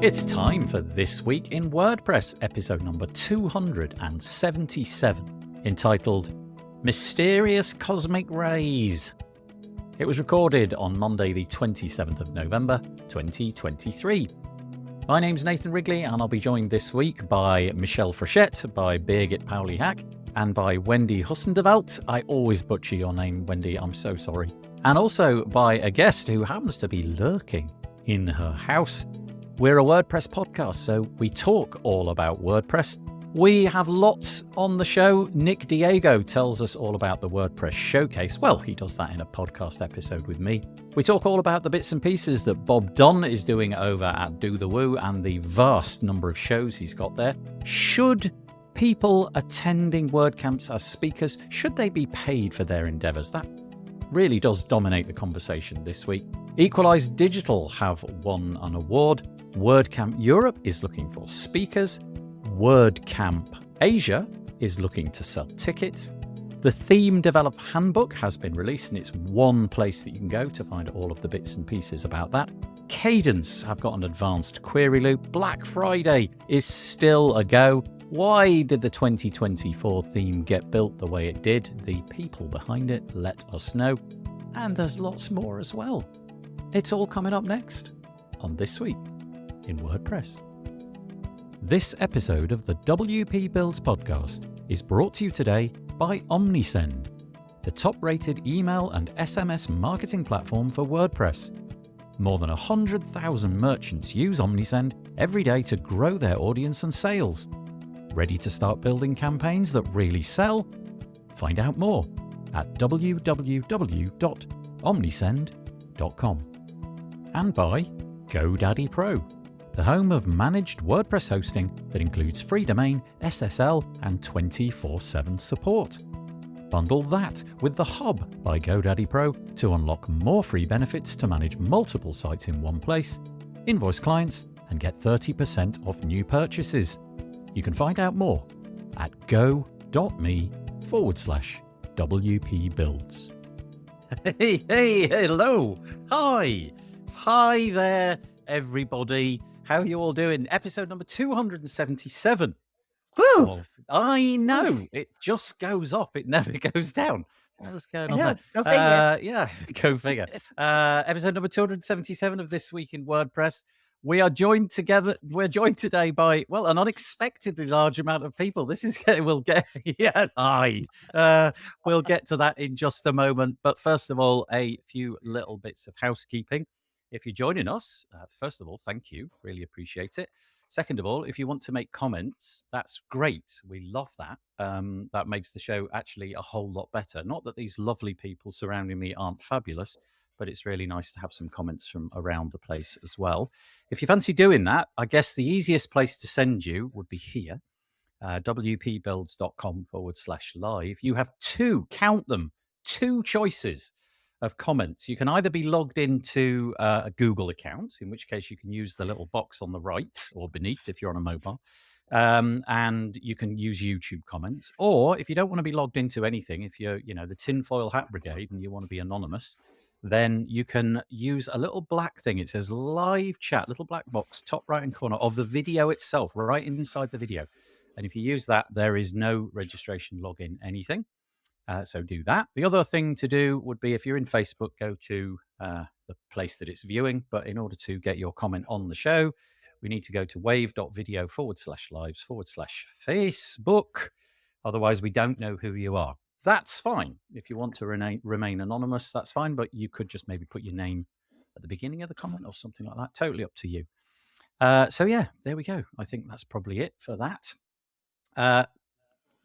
It's time for This Week in WordPress, episode number 277, entitled Mysterious Cosmic Rays. It was recorded on Monday, the 27th of November, 2023. My name's Nathan Wrigley, and I'll be joined this week by Michelle Frechette, by Birgit Pauli-Hack, and by Wendy Hussendevelt. I always butcher your name, Wendy, I'm so sorry. And also by a guest who happens to be lurking in her house. We're a WordPress podcast, so we talk all about WordPress. We have lots on the show. Nick Diego tells us all about the WordPress Showcase. Well, he does that in a podcast episode with me. We talk all about the bits and pieces that Bob Dunn is doing over at Do The Woo and the vast number of shows he's got there. Should people attending WordCamps as speakers, should they be paid for their endeavours? That really does dominate the conversation this week. Equalize Digital have won an award. WordCamp Europe is looking for speakers. WordCamp Asia is looking to sell tickets. The Theme Develop Handbook has been released, and it's one place that you can go to find all of the bits and pieces about that. Kadence have got an advanced query loop. Black Friday is still a go. Why did the 2024 theme get built the way it did? The people behind it let us know. And there's lots more as well. It's all coming up next on This Week in WordPress. This episode of the WP Builds podcast is brought to you today by Omnisend, the top-rated email and SMS marketing platform for WordPress. More than 100,000 merchants use Omnisend every day to grow their audience and sales. Ready to start building campaigns that really sell? Find out more at www.omnisend.com. And by GoDaddy Pro, the home of managed WordPress hosting that includes free domain, SSL, and 24/7 support. Bundle that with the Hub by GoDaddy Pro to unlock more free benefits to manage multiple sites in one place, invoice clients, and get 30% off new purchases. You can find out more at go.me/WP Builds. Hey, hello. Hi there, everybody. How are you all doing? Episode number 277. Woo! Oh, I know. It just goes up. It never goes down. What's going on there? Go figure. Yeah, go figure. Episode number 277 of This Week in WordPress. We're joined today by, well, an unexpectedly large amount of people. We'll get to that in just a moment. But first of all, a few little bits of housekeeping. If you're joining us, first of all, thank you. Really appreciate it. Second of all, if you want to make comments, that's great. We love that. That makes the show actually a whole lot better. Not that these lovely people surrounding me aren't fabulous, but it's really nice to have some comments from around the place as well. If you fancy doing that, I guess the easiest place to send you would be here, wpbuilds.com/live. You have count them, two choices of comments. You can either be logged into a Google account, in which case you can use the little box on the right or beneath if you're on a mobile, and you can use YouTube comments. Or if you don't want to be logged into anything, if you're, the tinfoil hat brigade and you want to be anonymous, then you can use a little black thing. It says live chat, little black box, top right-hand corner of the video itself, right inside the video. And if you use that, there is no registration, login, anything. So do that. The other thing to do would be, if you're in Facebook, go to the place that it's viewing. But in order to get your comment on the show, we need to go to wave.video/lives/Facebook. Otherwise, we don't know who you are. That's fine. If you want to remain anonymous, that's fine. But you could just maybe put your name at the beginning of the comment or something like that. Totally up to you. So yeah, there we go. I think that's probably it for that.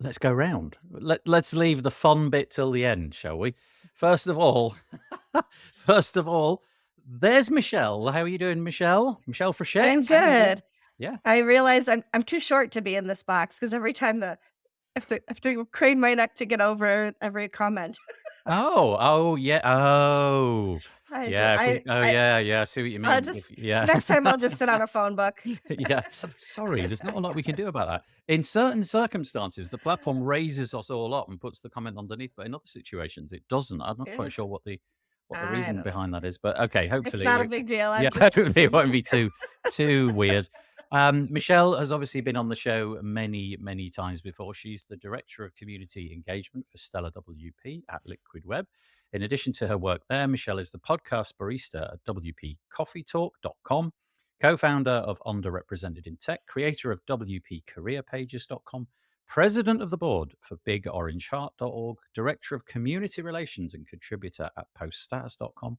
Let's go round. Let's leave the fun bit till the end, shall we? First of all, there's Michelle. How are you doing, Michelle? Michelle Frechette. I'm good. Yeah. I realize I'm too short to be in this box because every time I have to crane my neck to get over every comment. Oh, yeah. Oh. I see what you mean. Next time I'll just sit on a phone book. Yeah. Sorry, there's not a lot we can do about that. In certain circumstances, the platform raises us all up and puts the comment underneath, but in other situations, it doesn't. I'm not quite sure what the what the I reason don't know. behind that is, but okay, It's hopefully not a big deal. I'm yeah, just hopefully it won't be too weird. Michelle has obviously been on the show many times before. She's the Director of Community Engagement for Stellar WP at Liquid Web. In addition to her work there, Michelle is the podcast barista at WPCoffeetalk.com, co-founder of Underrepresented in Tech, creator of WPCareerPages.com, president of the board for BigOrangeHeart.org, director of community relations and contributor at PostStatus.com,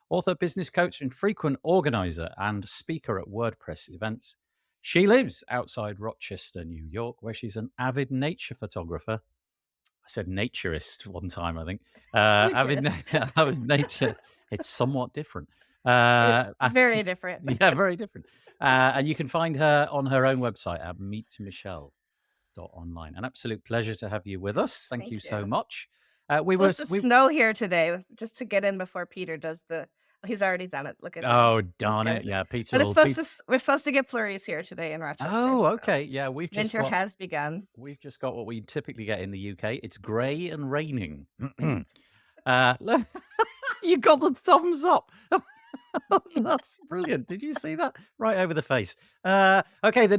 author, business coach, and frequent organizer and speaker at WordPress events. She lives outside Rochester, New York, where she's an avid nature photographer. I said naturist one time, I think. Avid nature. It's somewhat different. very different. Yeah, very different. And you can find her on her own website at meetmichelle.online. An absolute pleasure to have you with us. Thank you so much. We were snow here today, just to get in before Peter does the. He's already done it. Look at oh darn it! Yeah, Peter. But we're supposed to get flurries here today in Rochester. Oh, okay. Yeah, winter has begun. We've just got what we typically get in the UK. It's grey and raining. You got the thumbs up. That's brilliant. Did you see that? Right over the face. Okay, the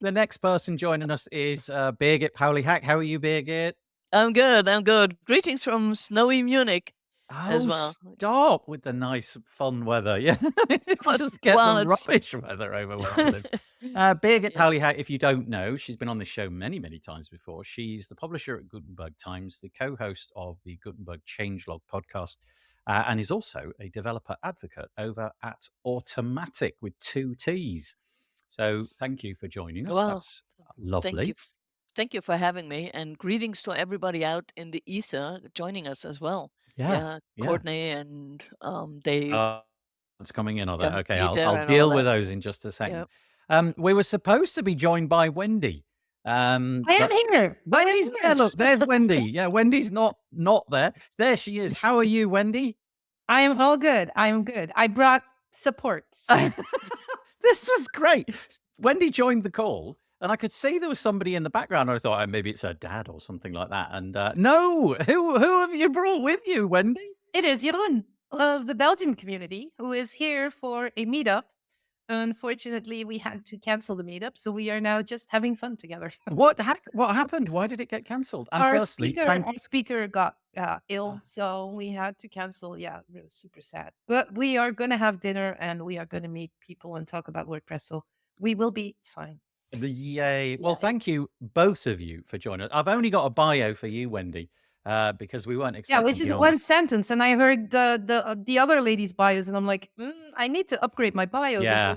next person joining us is Birgit Pauli-Hack. How are you, Birgit? I'm good. Greetings from snowy Munich as well. Stop with the nice, fun weather. Yeah, just get the rubbish weather over where I live. Birgit Pauli-Hack, if you don't know, she's been on this show many times before. She's the publisher at Gutenberg Times, the co-host of the Gutenberg Changelog podcast, and is also a developer advocate over at Automatic with 2 T's. So thank you for joining us. Well, that's lovely. Thank you for having me, and greetings to everybody out in the ether joining us as well. Yeah. Courtney and Dave. It's coming in on that. Okay, Peter I'll deal with those in just a second. Yep. We were supposed to be joined by Wendy. I am here. Wendy's there. Look, there's Wendy. Yeah, Wendy's not there. There she is. How are you, Wendy? I am all good. I am good. I brought support. This was great. Wendy joined the call, and I could see there was somebody in the background. I thought, maybe it's her dad or something like that. And no, who have you brought with you, Wendy? It is Jeroen of the Belgium community, who is here for a meetup. Unfortunately, we had to cancel the meetup, so we are now just having fun together. What happened? Why did it get cancelled? And our speaker got ill, so we had to cancel. Yeah, really super sad. But we are going to have dinner, and we are going to meet people and talk about WordPress, so we will be fine. Yay. Well, thank you, both of you, for joining us. I've only got a bio for you, Wendy, because we weren't expecting. Yeah, which is one sentence, and I heard the other ladies' bios, and I'm like, I need to upgrade my bio. Yeah,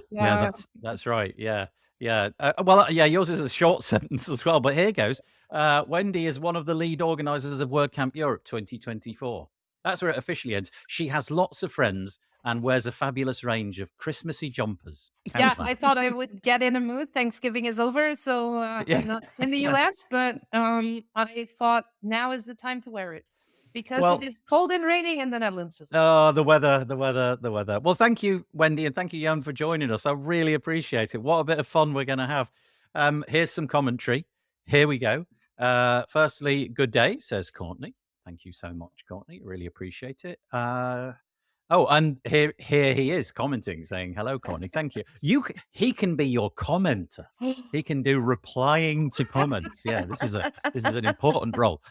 that's right. Yeah. Yours is a short sentence as well, but here goes. Wendy is one of the lead organizers of WordCamp Europe 2024. That's where it officially ends. She has lots of friends and wears a fabulous range of Christmassy jumpers. I thought I would get in a mood. Thanksgiving is over, so I'm not in the US, but I thought now is the time to wear it because it is cold and raining in the Netherlands as well. Oh, the weather. Well, thank you, Wendy, and thank you, Jan, for joining us. I really appreciate it. What a bit of fun we're going to have. Here's some commentary. Here we go. Firstly, good day, says Courtney. Thank you so much, Courtney. Really appreciate it. And here he is commenting, saying, hello, Courtney. Thank you. He can be your commenter. He can do replying to comments. Yeah, this is an important role.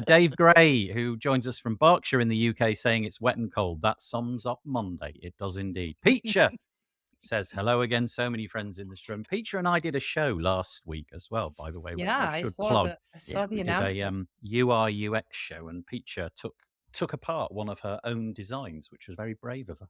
Dave Gray, who joins us from Berkshire in the UK, saying it's wet and cold. That sums up Monday. It does indeed. Peacher says, hello again. So many friends in this room. Peacher and I did a show last week as well, by the way. Yeah, I saw the announcement. We did a UI UX show, and Peacher took apart one of her own designs, which was very brave of her.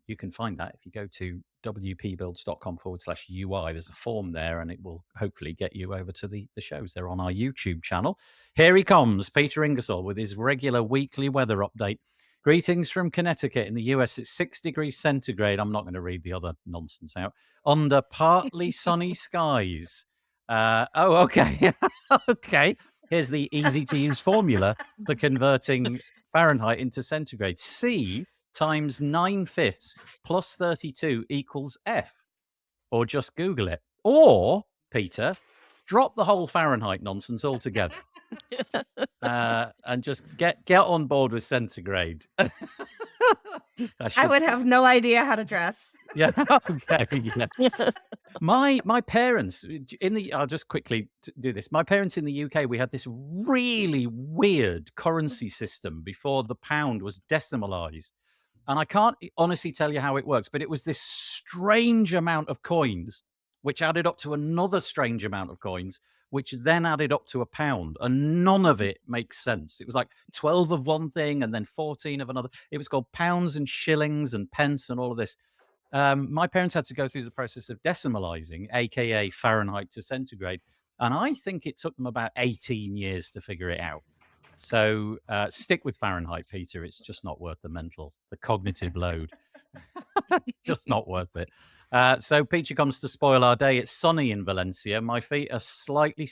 You can find that if you go to wpbuilds.com/UI. There's a form there, and it will hopefully get you over to the shows. They're on our YouTube channel. Here he comes, Peter Ingersoll, with his regular weekly weather update. Greetings from Connecticut in the US. It's 6 degrees centigrade. I'm not going to read the other nonsense out. Under partly sunny skies. Okay. Okay. Here's the easy-to-use formula for converting Fahrenheit into centigrade. C times 9/5 plus 32 equals F. Or just Google it. Or, Peter, drop the whole Fahrenheit nonsense altogether. And just get on board with centigrade. I would have no idea how to dress. Yeah. Okay. Yeah. My parents I'll just quickly do this. My parents in the UK, we had this really weird currency system before the pound was decimalized. And I can't honestly tell you how it works, but it was this strange amount of coins, which added up to another strange amount of coins, which then added up to a pound. And none of it makes sense. It was like 12 of one thing and then 14 of another. It was called pounds and shillings and pence and all of this. My parents had to go through the process of decimalizing, aka Fahrenheit to centigrade. And I think it took them about 18 years to figure it out. So stick with Fahrenheit, Peter. It's just not worth the cognitive load. Just not worth it. So Peter comes to spoil our day. It's sunny in Valencia. My feet are slightly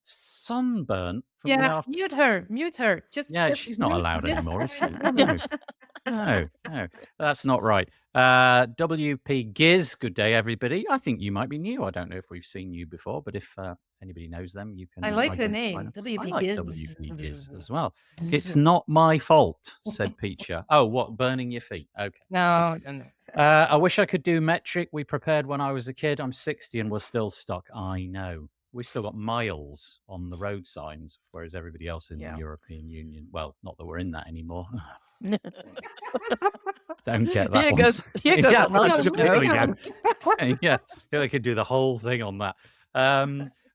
sunburnt. From the after- mute her. Just she's not allowed this. anymore, is she? No, that's not right. WP Giz, good day, everybody. I think you might be new. I don't know if we've seen you before, but if anybody knows them, you can. I like the identify name, them. WP I like Giz. WP Giz as well. It's not my fault, said Peacher. Oh, what, burning your feet? Okay. No. I wish I could do metric. We prepared when I was a kid. I'm 60 and we're still stuck. I know. We still got miles on the road signs, whereas everybody else in the European Union, well, not that we're in that anymore. Don't get that. Here goes. Yeah, I could do the whole thing on that.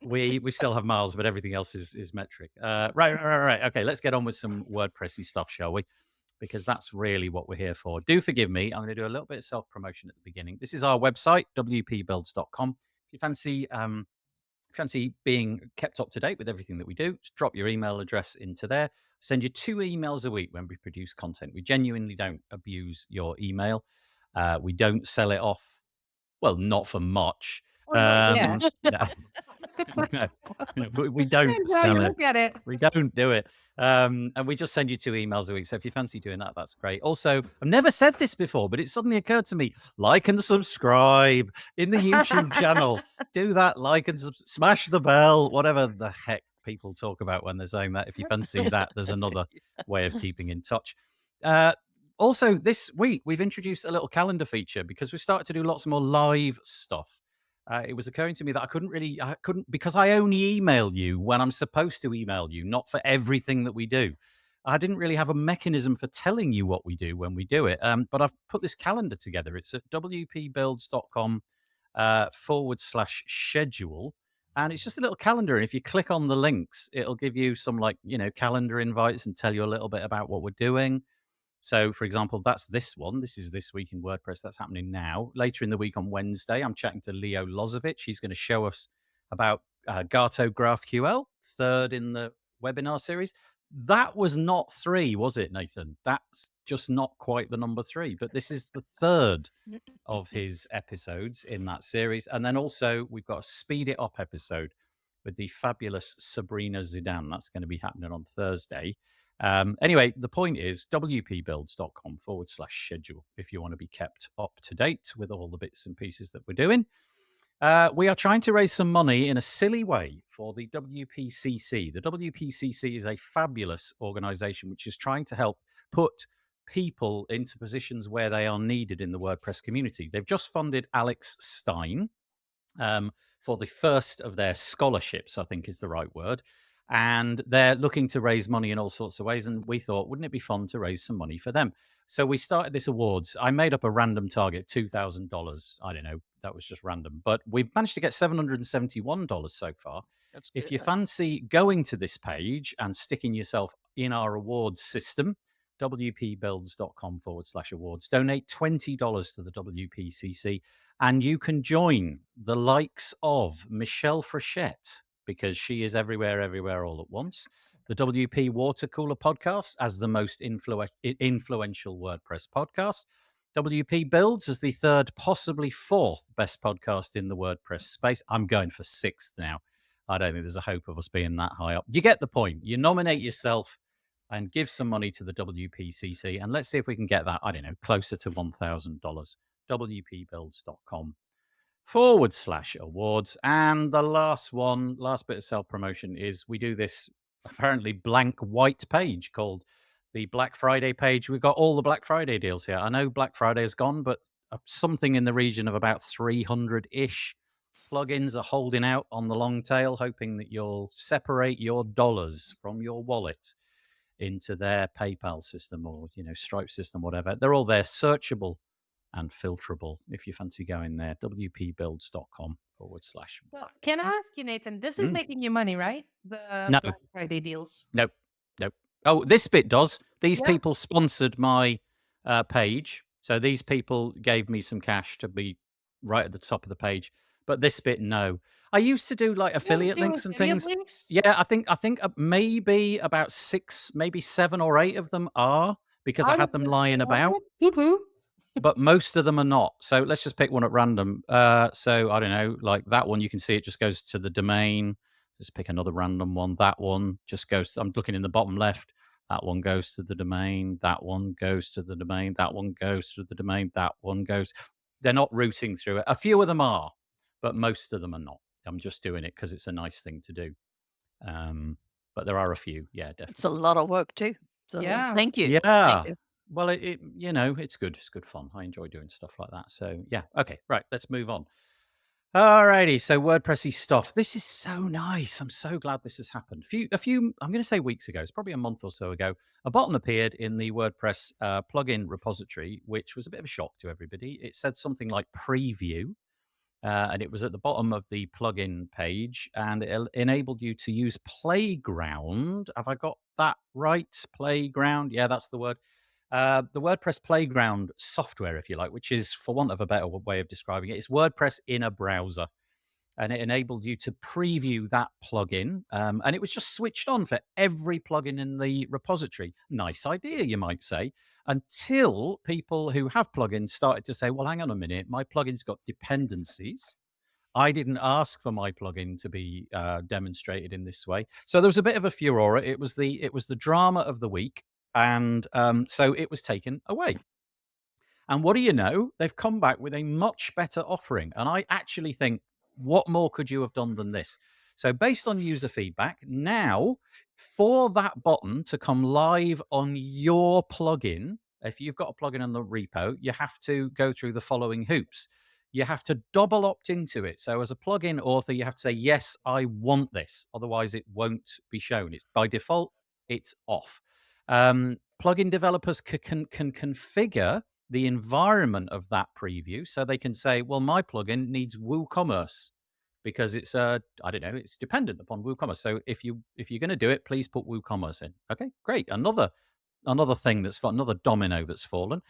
We still have miles, but everything else is metric. Right. Okay, let's get on with some WordPressy stuff, shall we? Because that's really what we're here for. Do forgive me. I'm going to do a little bit of self-promotion at the beginning. This is our website, wpbuilds.com. If you fancy being kept up to date with everything that we do, just drop your email address into there. Send you 2 emails a week when we produce content. We genuinely don't abuse your email. We don't sell it off. Well, not for much. No, we don't sell it. Get it. We don't do it. And we just send you 2 emails a week. So if you fancy doing that, that's great. Also, I've never said this before, but it suddenly occurred to me. Like and subscribe in the YouTube channel. Do that. Like and smash the bell, whatever the heck people talk about when they're saying that. If you fancy that, there's another way of keeping in touch. Also, this week, we've introduced a little calendar feature because we've started to do lots more live stuff. It was occurring to me that I couldn't, because I only email you when I'm supposed to email you, not for everything that we do. I didn't really have a mechanism for telling you what we do when we do it. But I've put this calendar together. It's at wpbuilds.com /schedule. And it's just a little calendar. And if you click on the links, it'll give you some calendar invites and tell you a little bit about what we're doing. So, for example, that's this one. This is This Week in WordPress. That's happening now. Later in the week on Wednesday, I'm chatting to Leo Lozovic. He's going to show us about Gato GraphQL, 3rd in the webinar series. That was not 3, was it, Nathan? That's just not quite the number 3. But this is the 3rd of his episodes in that series. And then also, we've got a Speed It Up episode with the fabulous Sabrina Zidane. That's going to be happening on Thursday. Anyway, the point is wpbuilds.com /schedule if you want to be kept up to date with all the bits and pieces that we're doing. We are trying to raise some money in a silly way for the WPCC. The WPCC is a fabulous organization which is trying to help put people into positions where they are needed in the WordPress community. They've just funded Alex Stein for the first of their scholarships, I think is the right word. And they're looking to raise money in all sorts of ways. And we thought, wouldn't it be fun to raise some money for them? So we started this awards. I made up a random target, $2,000. I don't know. That was just random. But we've managed to get $771 so far. That's if good. you fancy going to this page and sticking yourself in our awards system, wpbuilds.com /awards. Donate $20 to the WPCC. And you can join the likes of Michelle Frechette, because she is everywhere all at once. The WP Water Cooler podcast as the most influential WordPress podcast. WP Builds as the 3rd, possibly 4th best podcast in the WordPress space. I'm going for 6th now. I don't think there's a hope of us being that high up. You get the point. You nominate yourself and give some money to the WPCC. And let's see if we can get that, I don't know, closer to $1,000. wpbuilds.com wordpress.com/awards. And the last bit of self-promotion is we do this apparently blank white page called the Black Friday page. We've got all the Black Friday deals here. I know Black Friday is gone, but something in the region of about 300-ish plugins are holding out on the long tail, hoping that you'll separate your dollars from your wallet into their PayPal system or, Stripe system, whatever. They're all there, searchable and filterable if you fancy going there. wpbuilds.com/. Well, can I ask you, Nathan? This is making you money, right? The No. Black Friday deals. Nope. Oh, this bit does. These people sponsored my page. So these people gave me some cash to be right at the top of the page. But this bit, no. I used to do like affiliate links and things. Yeah, I think maybe about 6, maybe 7 or 8 of them are, because I had them lying about. But most of them are not. So let's just pick one at random. So I don't know, like that one, you can see it just goes to the domain. Just pick another random one. That one just goes, I'm looking in the bottom left. That one goes to the domain. That one goes to the domain. That one goes to the domain. That one goes. They're not routing through it. A few of them are, but most of them are not. I'm just doing it because it's a nice thing to do. But there are a few. Yeah, definitely. It's a lot of work too. So thank you. Yeah. Thank you. Well, it's good. It's good fun. I enjoy doing stuff like that. So yeah. Okay. Right. Let's move on. Alrighty. So WordPressy stuff. This is so nice. I'm so glad this has happened. A few. I'm going to say weeks ago. It's probably a month or so ago. A button appeared in the WordPress plugin repository, which was a bit of a shock to everybody. It said something like preview. And it was at the bottom of the plugin page, and it enabled you to use Playground. Have I got that right? Playground? Yeah, that's the word. The WordPress Playground software, if you like, which is, for want of a better way of describing it, it's WordPress in a browser. And it enabled you to preview that plugin. And it was just switched on for every plugin in the repository. Nice idea, you might say, until people who have plugins started to say, well, hang on a minute, my plugin's got dependencies. I didn't ask for my plugin to be demonstrated in this way. So there was a bit of a furore. It was the drama of the week. And so it was taken away. And what do you know? They've come back with a much better offering. And I actually think, what more could you have done than this? So based on user feedback, now for that button to come live on your plugin, if you've got a plugin on the repo, you have to go through the following hoops. You have to double opt into it. So as a plugin author, you have to say, yes, I want this. Otherwise, it won't be shown. It's by default, it's off. Plugin developers can configure the environment of that preview, so they can say, well, my plugin needs WooCommerce because it's it's dependent upon WooCommerce. So if you're going to do it, please put WooCommerce in. Okay, great. Another thing another domino that's fallen.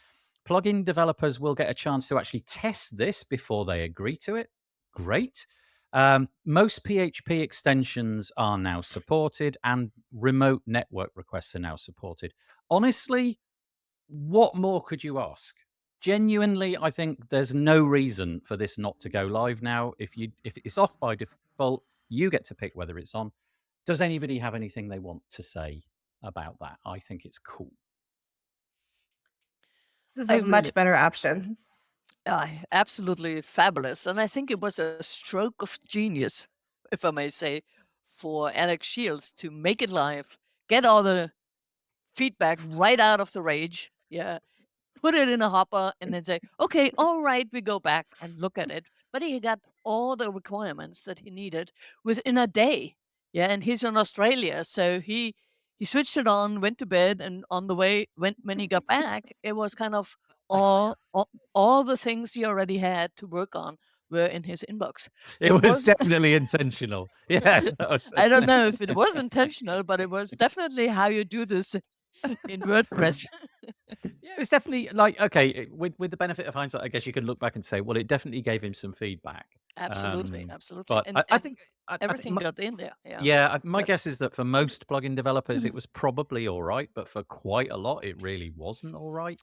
Plugin developers will get a chance to actually test this before they agree to it. Great. Most PHP extensions are now supported, and remote network requests are now supported. Honestly, what more could you ask? Genuinely, I think there's no reason for this not to go live now. If it's off by default, you get to pick whether it's on. Does anybody have anything they want to say about that? I think it's cool. This is a much better option. Absolutely fabulous. And I think it was a stroke of genius, if I may say, for Alex Shields to make it live, get all the feedback right out of the rage. Yeah. Put it in a hopper and then say, okay, all right, we go back and look at it. But he got all the requirements that he needed within a day. Yeah. And he's in Australia. So he switched it on, went to bed, and on the way, when he got back, it was kind of all the things he already had to work on were in his inbox. It was definitely intentional. Yeah. I don't know if it was intentional, but it was definitely how you do this in WordPress. Yeah, it was definitely like, okay, with the benefit of hindsight, I guess you can look back and say, well, it definitely gave him some feedback. Absolutely. But I think everything got in there. Yeah, my guess is that for most plugin developers, it was probably all right, but for quite a lot, it really wasn't all right.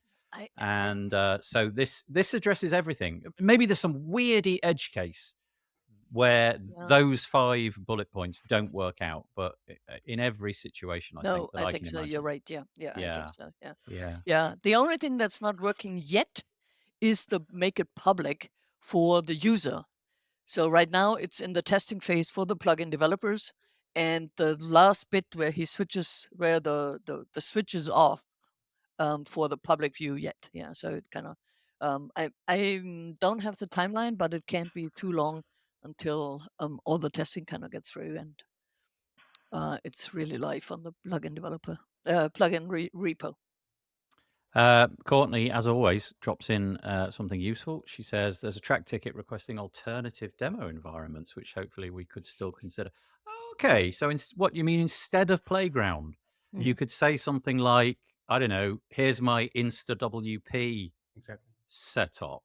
So this addresses everything. Maybe there's some weirdy edge case where those 5 bullet points don't work out, but in every situation, I think so. You're right. Yeah. I think so. Yeah. Yeah. The only thing that's not working yet is to make it public for the user. So right now it's in the testing phase for the plugin developers, and the last bit where he switches, where the switch is off for the public view yet. Yeah, so it kind of I don't have the timeline, but it can't be too long until all the testing kind of gets through, and it's really live on the plugin developer plugin repo. Courtney, as always, drops in something useful. She says there's a track ticket requesting alternative demo environments, which hopefully we could still consider. Okay, so what you mean instead of Playground, you could say something like, I don't know, here's my InstaWP setup,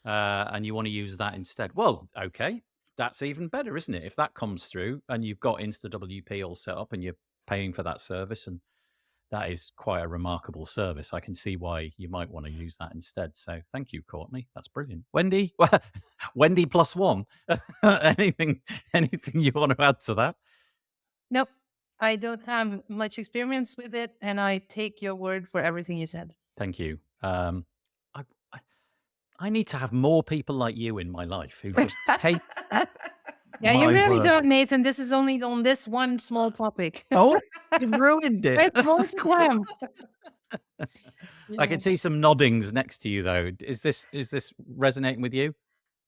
and you want to use that instead. Well, okay, that's even better, isn't it? If that comes through and you've got InstaWP all set up and you're paying for that service, and that is quite a remarkable service. I can see why you might want to use that instead. So thank you, Courtney. That's brilliant. Wendy, Wendy +1. anything you want to add to that? Nope. I don't have much experience with it, and I take your word for everything you said. Thank you. I need to have more people like you in my life who just take. Yeah, you really don't, Nathan. This is only on this one small topic. Oh, you've ruined it. It's multi-time. I can see some noddings next to you, though. Is this resonating with you?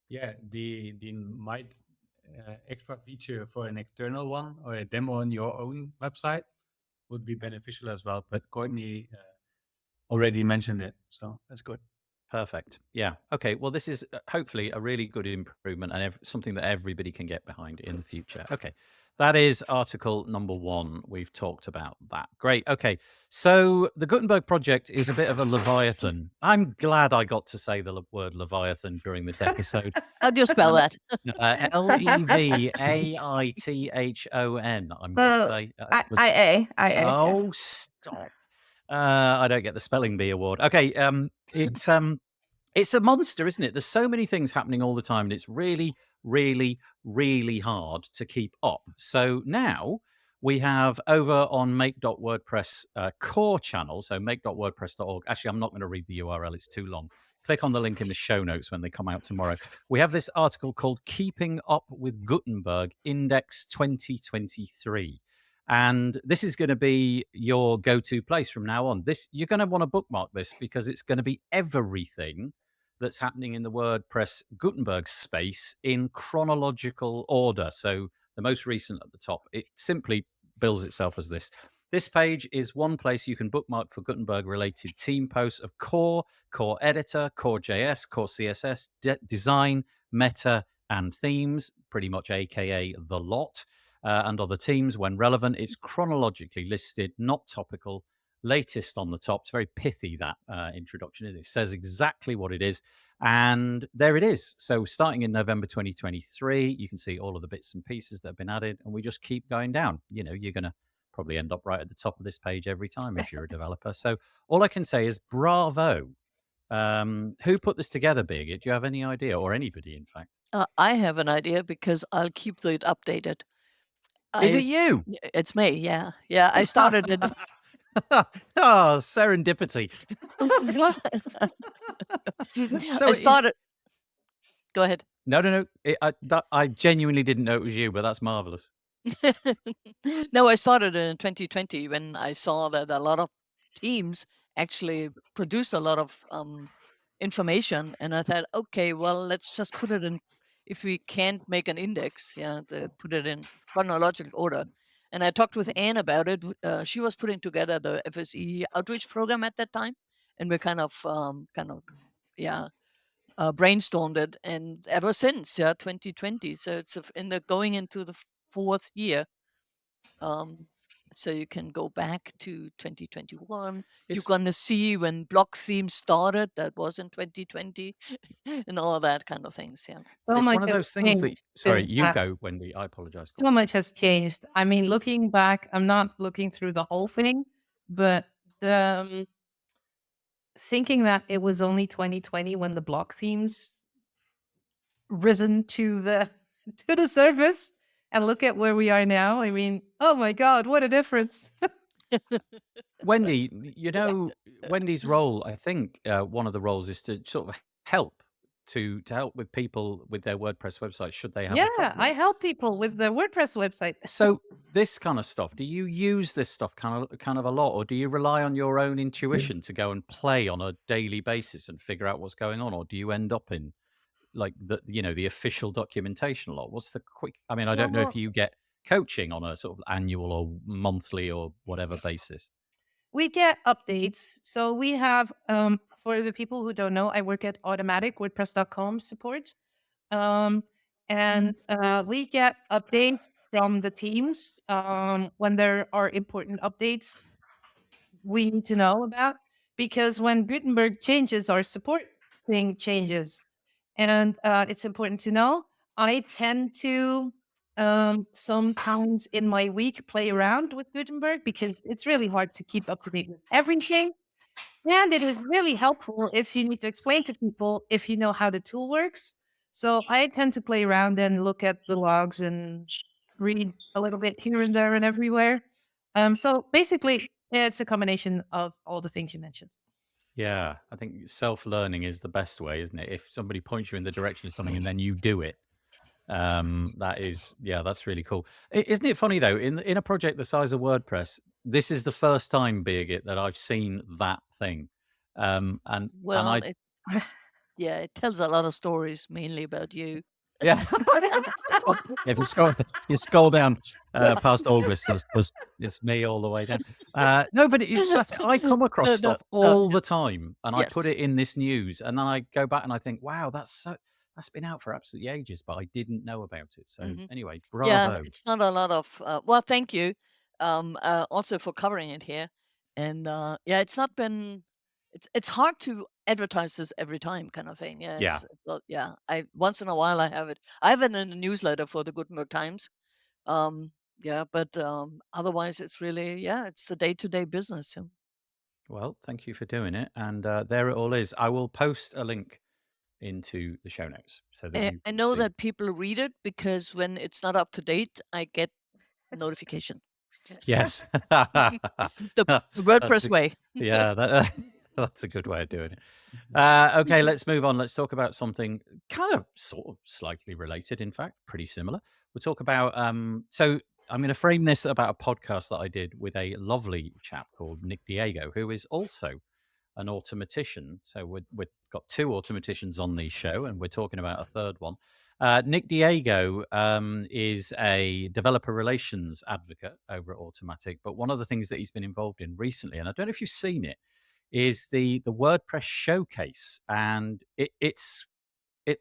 Yeah, the might extra feature for an external one or a demo on your own website would be beneficial as well. But Courtney already mentioned it, so that's good. Perfect. Yeah. Okay. Well, this is hopefully a really good improvement and something that everybody can get behind in the future. Okay. That is article number 1. We've talked about that. Great. Okay. So the Gutenberg project is a bit of a Leviathan. I'm glad I got to say the word Leviathan during this episode. How do you spell that? Leviathon. I'm going to say. IA. Oh, stop. I don't get the spelling bee award. Okay, it's a monster, isn't it? There's so many things happening all the time, and it's really, really, really hard to keep up. So now we have over on make.wordpress core channel, so make.wordpress.org. Actually, I'm not going to read the URL, it's too long. Click on the link in the show notes when they come out tomorrow. We have this article called Keeping Up with Gutenberg Index 2023. And this is going to be your go-to place from now on. You're going to want to bookmark this because it's going to be everything that's happening in the WordPress Gutenberg space in chronological order. So the most recent at the top, it simply bills itself as this. This page is one place you can bookmark for Gutenberg-related team posts of core editor, core JS, core CSS, design, meta, and themes, pretty much AKA the lot. And other teams when relevant. It's chronologically listed, not topical, latest on the top. It's very pithy, that introduction. It says exactly what it is. And there it is. So starting in November 2023, you can see all of the bits and pieces that have been added, and we just keep going down. You know, you're going to probably end up right at the top of this page every time if you're a developer. So all I can say is bravo. Who put this together, Birgit? Do you have any idea, or anybody, in fact? I have an idea because I'll keep it updated. Is it you? It's me, yeah. Yeah, I started it. Oh, serendipity. So I started. Go ahead. No. I genuinely didn't know it was you, but that's marvelous. No, I started in 2020 when I saw that a lot of teams actually produce a lot of information. And I thought, okay, well, let's just put it in. If we can't make an index, put it in chronological order. And I talked with Anne about it. She was putting together the FSE outreach program at that time, and we kind of brainstormed it. And ever since, 2020, so it's going into the 4th year. So you can go back to 2021. You're going to see when block theme started. That was in 2020, and all that kind of things. Yeah. So it's one of those things that. Sorry, you go, Wendy. I apologize. So much has changed. I mean, looking back, I'm not looking through the whole thing, but thinking that it was only 2020 when the block themes risen to the surface. And look at where we are now. I mean, oh my God, what a difference. Wendy, Wendy's role, I think one of the roles is to sort of help to help with people with their WordPress website should they have a Yeah, problem. I help people with the WordPress website. So this kind of stuff, do you use this stuff kind of a lot, or do you rely on your own intuition to go and play on a daily basis and figure out what's going on, or do you end up in like the official documentation a lot? What's the quick? I mean, I don't know if So you get coaching on a sort of annual or monthly or whatever basis. we get updates. So we have, for the people who don't know, I work at Automatic, WordPress.com support. And we get updates from the teams when there are important updates we need to know about. Because when Gutenberg changes, our support thing changes. And it's important to know. I tend to sometimes in my week play around with Gutenberg because it's really hard to keep up to date with everything. And it is really helpful if you need to explain to people if you know how the tool works. So I tend to play around and look at the logs and read a little bit here and there and everywhere. So basically, it's a combination of all the things you mentioned. Yeah, I think self-learning is the best way, isn't it? If somebody points you in the direction of something and then you do it, that's really cool. Isn't it funny though? In a project the size of WordPress, this is the first time, Birgit, that I've seen that thing. And Well, I it tells a lot of stories, mainly about you. yeah. If you scroll down past August, it's me all the way down. No, but it's just I come across stuff all the time, and I put Yes. it in this news, and then I go back and I think, wow, that's been out for absolutely ages, but I didn't know about it. So anyway, Yeah, bravo. it's not a lot of. Well, thank you, also for covering it here. And it's not been. It's hard to advertise this every time, kind of thing. Yeah, Yeah. I once in a while I have it. I have it in a newsletter for the Gutenberg Times. But otherwise it's really it's the day-to-day business. Yeah. Well, thank you for doing it, and there it all is. I will post a link into the show notes so that you I can know see. that people read it because when it's not up to date, I get notification. Yes. The That's WordPress way. that's a good way of doing it. Okay, let's move on. Let's talk about something kind of sort of slightly related, in fact, pretty similar. We'll talk about so I'm going to frame this about a podcast that I did with a lovely chap called Nick Diego, who is also an automatician. So we've got two automaticians on the show, and we're talking about a third one. Nick Diego is a developer relations advocate over at Automatic, but one of the things that he's been involved in recently, and I don't know if you've seen it, is the WordPress Showcase, and it's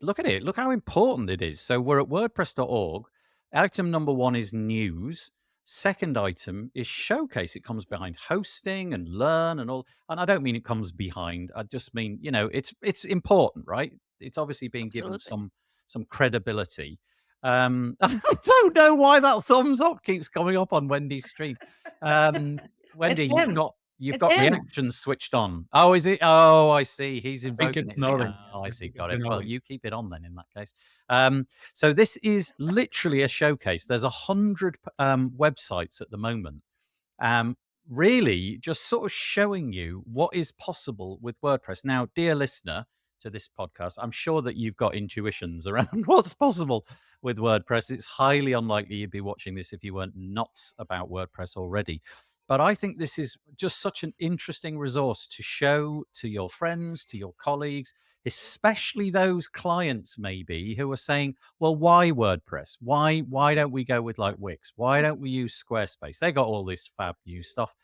look at it, look how important it is. So we're at WordPress.org. Item number 1 is news. Second item is showcase. It comes behind hosting and learn and all. And I don't mean it comes behind. I just mean, it's important, right? It's obviously being given Absolutely. some credibility. I don't know why that thumbs up keeps coming up on Wendy's stream. Wendy, you've got reactions switched on. Oh, is it? Oh, I see. He's invoking it. Oh, I see. Got it. Well, you keep it on then in that case. So this is literally a showcase. There's 100 websites at the moment. Really just sort of showing you what is possible with WordPress. Now, dear listener to this podcast, I'm sure that you've got intuitions around what's possible with WordPress. It's highly unlikely you'd be watching this if you weren't nuts about WordPress already. But I think this is just such an interesting resource to show to your friends, to your colleagues, especially those clients maybe who are saying, well, why WordPress? Why don't we go with like Wix? Why don't we use Squarespace? They got all this fab new stuff.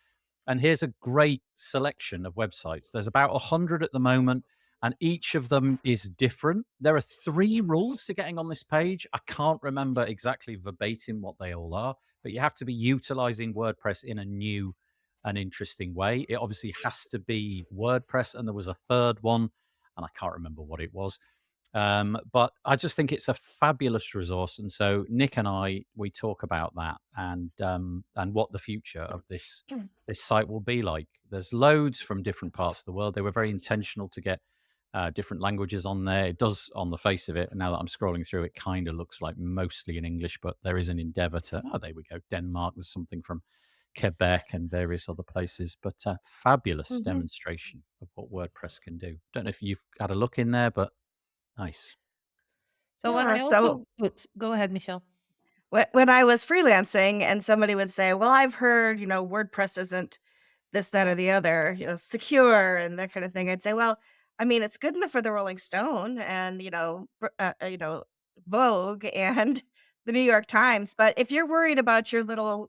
And here's a great selection of websites. There's about 100 at the moment, and each of them is different. There are 3 rules to getting on this page. I can't remember exactly verbatim what they all are, but you have to be utilizing WordPress in a new and interesting way. It obviously has to be WordPress, and there was a third one, and I can't remember what it was. But I just think it's a fabulous resource, and so Nick and we talk about that and what the future of this site will be like. There's loads from different parts of the world. They were very intentional to get different languages on there. It does, on the face of it, now that I'm scrolling through, it kind of looks like mostly in English, but there is an endeavor to, there we go, Denmark. There's something from Quebec and various other places, but fabulous demonstration of what WordPress can do. Don't know if you've had a look in there, but Nice. So what Yeah, I so also go ahead, Michelle. when I was freelancing and somebody would say, well, I've heard, WordPress isn't this, that, or the other, secure and that kind of thing. I'd say, well, I mean, it's good enough for the Rolling Stone and, Vogue and the New York Times. But if you're worried about your little,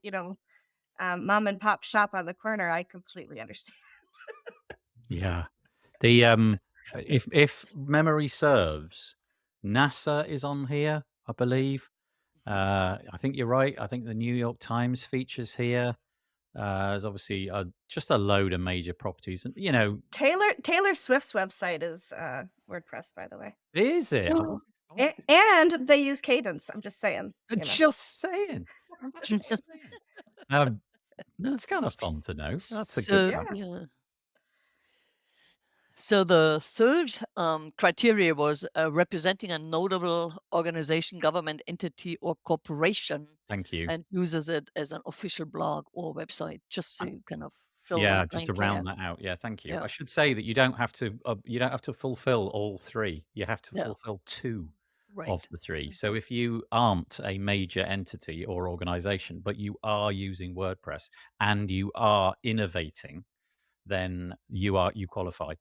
mom and pop shop on the corner, I completely understand. Yeah. The if memory serves, NASA is on here, I believe. I think you're right. I think the New York Times features here. There's obviously just a load of major properties, and Taylor Swift's website is WordPress, by the way. is it? And they use Cadence. I'm just saying. Just saying. I'm just saying. That's kind of fun to know. That's a good So, fact. yeah. So the third criteria was representing a notable organization, government entity, or corporation, Thank you. and uses it as an official blog or website, just to kind of fill Yeah, that just to blank there. round that out. Yeah, thank you. Yeah. I should say that you don't have to fulfill all three. You have to Yeah. fulfill two Right. of the three. So if you aren't a major entity or organization, but you are using WordPress and you are innovating, then you qualify.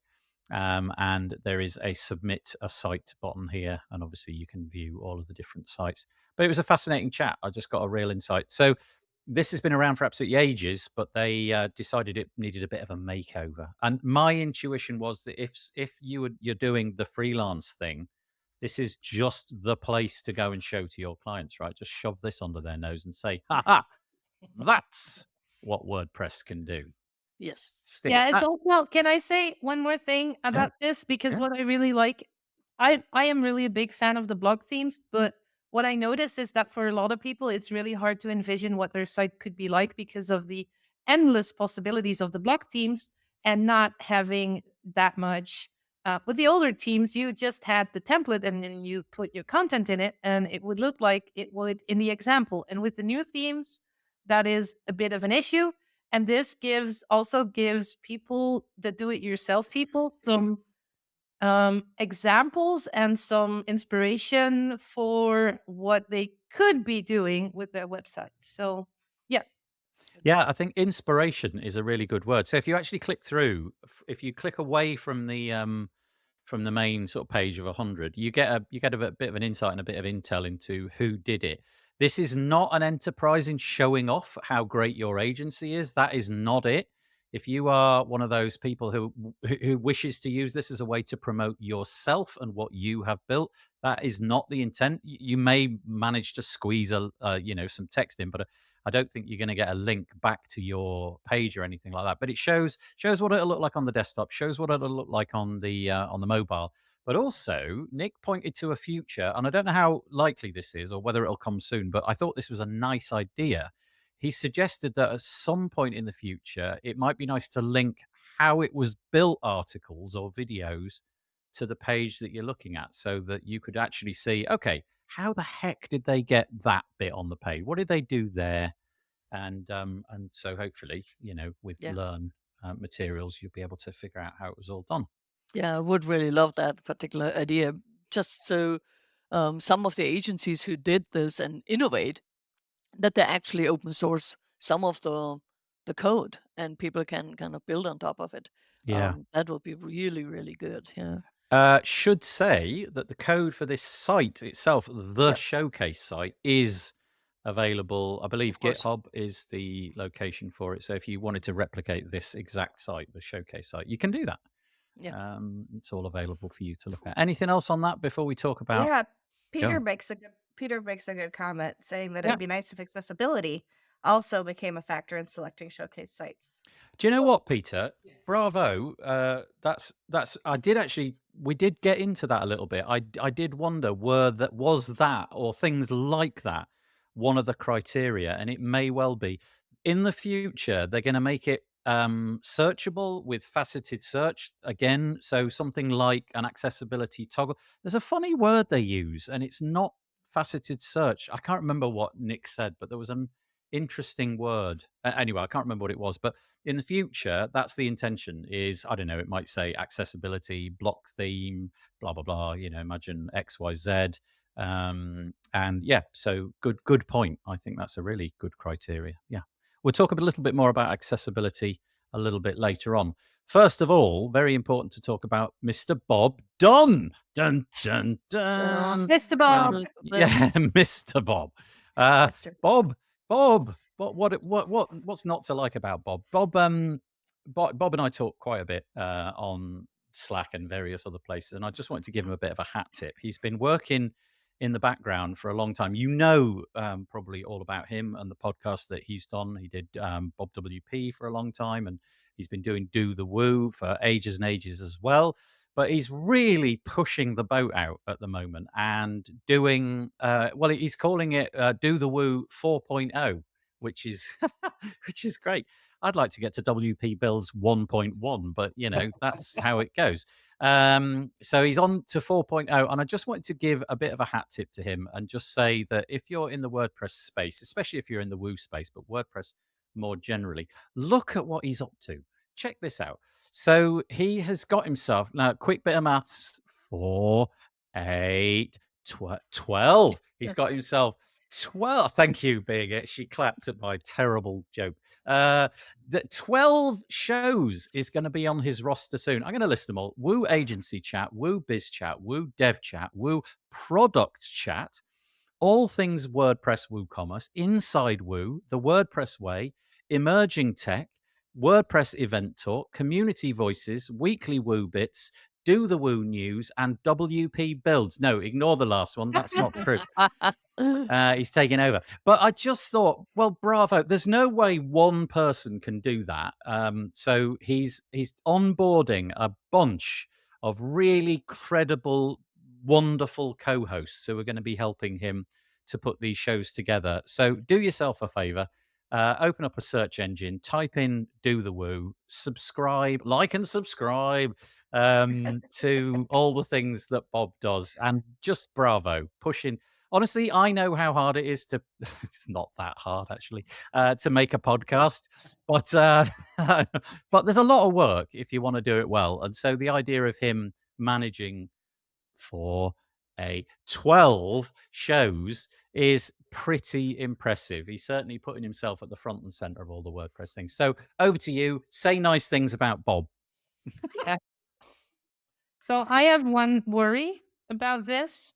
And there is a submit a site button here, and obviously you can view all of the different sites. But it was a fascinating chat. I just got a real insight. So this has been around for absolutely ages, but they decided it needed a bit of a makeover. And my intuition was that if you're doing the freelance thing, this is just the place to go and show to your clients, right? Just shove this under their nose and say, "Ha ha, that's what WordPress can do." Yes. Stick Yeah, it. it's all well, can I say one more thing about this? Because Yeah. what I really like, I am really a big fan of the blog themes, but what I notice is that for a lot of people, it's really hard to envision what their site could be like because of the endless possibilities of the blog themes and not having that much. With the older teams, you just had the template and then you put your content in it, and it would look like it would in the example. And with the new themes, that is a bit of an issue. And this also gives people, the do-it-yourself people, some examples and some inspiration for what they could be doing with their website. So, yeah. Yeah, I think inspiration is a really good word. So if you actually click through, if you click away from the main sort of page of 100, you get a bit of an insight and a bit of intel into who did it. This is not an enterprise in showing off how great your agency is. That is not it. If you are one of those people who wishes to use this as a way to promote yourself and what you have built, that is not the intent. You may manage to squeeze some text in, but I don't think you're going to get a link back to your page or anything like that. But it shows what it'll look like on the desktop, shows what it'll look like on the mobile. But also, Nick pointed to a future, and I don't know how likely this is or whether it'll come soon, but I thought this was a nice idea. He suggested that at some point in the future, it might be nice to link how it was built articles or videos to the page that you're looking at, so that you could actually see, okay, how the heck did they get that bit on the page? What did they do there? And so hopefully, with Yeah. Learn materials, you'll be able to figure out how it was all done. Yeah, I would really love that particular idea. Just so some of the agencies who did this and innovate, that they actually open source some of the code and people can kind of build on top of it. Yeah. That would be really, really good. Yeah. Should say that the code for this site itself, the Yeah. Showcase site, is available. I believe Of course. GitHub is the location for it. So if you wanted to replicate this exact site, the Showcase site, you can do that. Yeah. It's all available for you to look at. Anything else on that before we talk about? Yeah, Go. Peter makes a good comment saying that Yeah. it'd be nice if accessibility also became a factor in selecting showcase sites. Do you know what, Peter? Bravo. We did get into that a little bit. I did wonder, was that or things like that one of the criteria? And it may well be. In the future, they're going to make it searchable with faceted search again. So something like an accessibility toggle. There's a funny word they use, and it's not faceted search. I can't remember what Nick said, but there was interesting word. Anyway, I can't remember what it was, but in the future, that's the intention is, I don't know, it might say accessibility, block theme, blah, blah, blah, imagine X, Y, Z. And yeah, so good point. I think that's a really good criteria. Yeah. We'll talk a little bit more about accessibility a little bit later on. First of all, very important to talk about Mr. Bob Dunn. Dun, dun, dun. Mr. Bob. Yeah, Mr. Bob. Bob. What's not to like about Bob? Bob and I talk quite a bit on Slack and various other places, and I just wanted to give him a bit of a hat tip. He's been working in the background for a long time. Probably all about him and the podcast that he's done. He did Bob WP for a long time, and he's been doing Do the Woo for ages and ages as well. But he's really pushing the boat out at the moment and doing, he's calling it Do the Woo 4.0, which is which is great. I'd like to get to WP Builds 1.1, but that's how it goes. So he's on to 4.0, and I just wanted to give a bit of a hat tip to him and just say that if you're in the WordPress space, especially if you're in the Woo space, but WordPress more generally, look at what he's up to. Check this out. So he has got himself, now quick bit of maths, 4, 8, 12. He's got himself 12. Thank you, Birgit. She clapped at my terrible joke. The 12 shows is going to be on his roster soon. I'm going to list them all. Woo Agency Chat, Woo Biz Chat, Woo Dev Chat, Woo Product Chat, all things WordPress WooCommerce, Inside Woo, The WordPress Way, Emerging Tech, WordPress Event Talk, Community Voices, Weekly Woo Bits, Do the Woo News, and WP Builds. No, ignore the last one. That's not true. He's taking over. But I just thought, well, bravo. There's no way one person can do that. So he's onboarding a bunch of really credible, wonderful co-hosts who are going to be helping him to put these shows together. So do yourself a favor. Open up a search engine, type in Do the Woo, subscribe, like and subscribe to all the things that Bob does. And just bravo, pushing. Honestly, I know how hard it is to, it's not that hard actually, to make a podcast, but but there's a lot of work if you want to do it well. And so the idea of him managing for 12 shows is pretty impressive. He's certainly putting himself at the front and center of all the WordPress things. So over to you. Say nice things about Bob. Yeah. So I have one worry about this.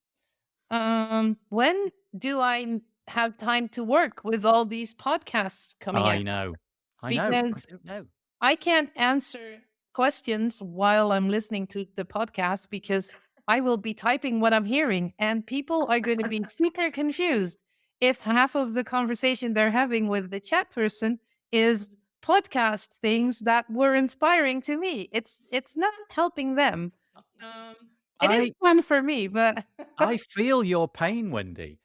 When do I have time to work with all these podcasts coming out? I know. I don't know. I can't answer questions while I'm listening to the podcast because I will be typing what I'm hearing, and people are going to be super confused if half of the conversation they're having with the chat person is podcast things that were inspiring to me. It's not helping them. It is fun for me, but I feel your pain, Wendy.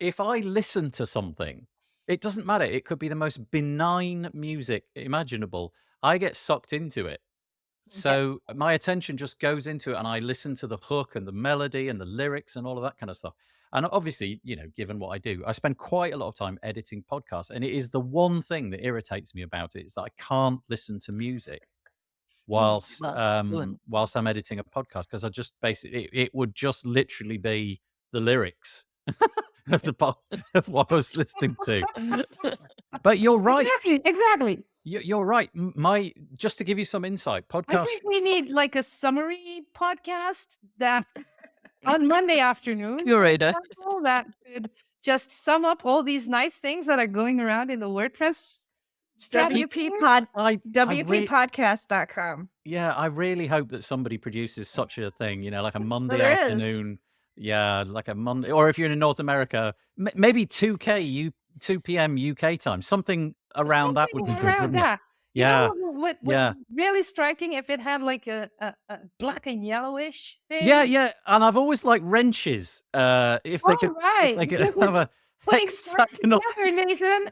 If I listen to something, it doesn't matter. It could be the most benign music imaginable. I get sucked into it. So my attention just goes into it, and I listen to the hook and the melody and the lyrics and all of that kind of stuff. And obviously, given what I do, I spend quite a lot of time editing podcasts, and it is the one thing that irritates me about it is that I can't listen to music whilst I'm editing a podcast, because I just basically it would just literally be the lyrics of what I was listening to. But you're right. Exactly. You're right. Just to give you some insight, podcast. I think we need like a summary podcast that on Monday afternoon Curator that could just sum up all these nice things that are going around in the WordPress WPpodcast.com. Yeah, I really hope that somebody produces such a thing, like a Monday afternoon. Yeah, like a Monday, or if you're in North America, maybe 2 p.m. UK time, something around that would be good, wouldn't it? Yeah. What really striking if it had like a black and yellowish thing. Yeah. And I've always liked wrenches. If they could have a hexagonal. Nathan.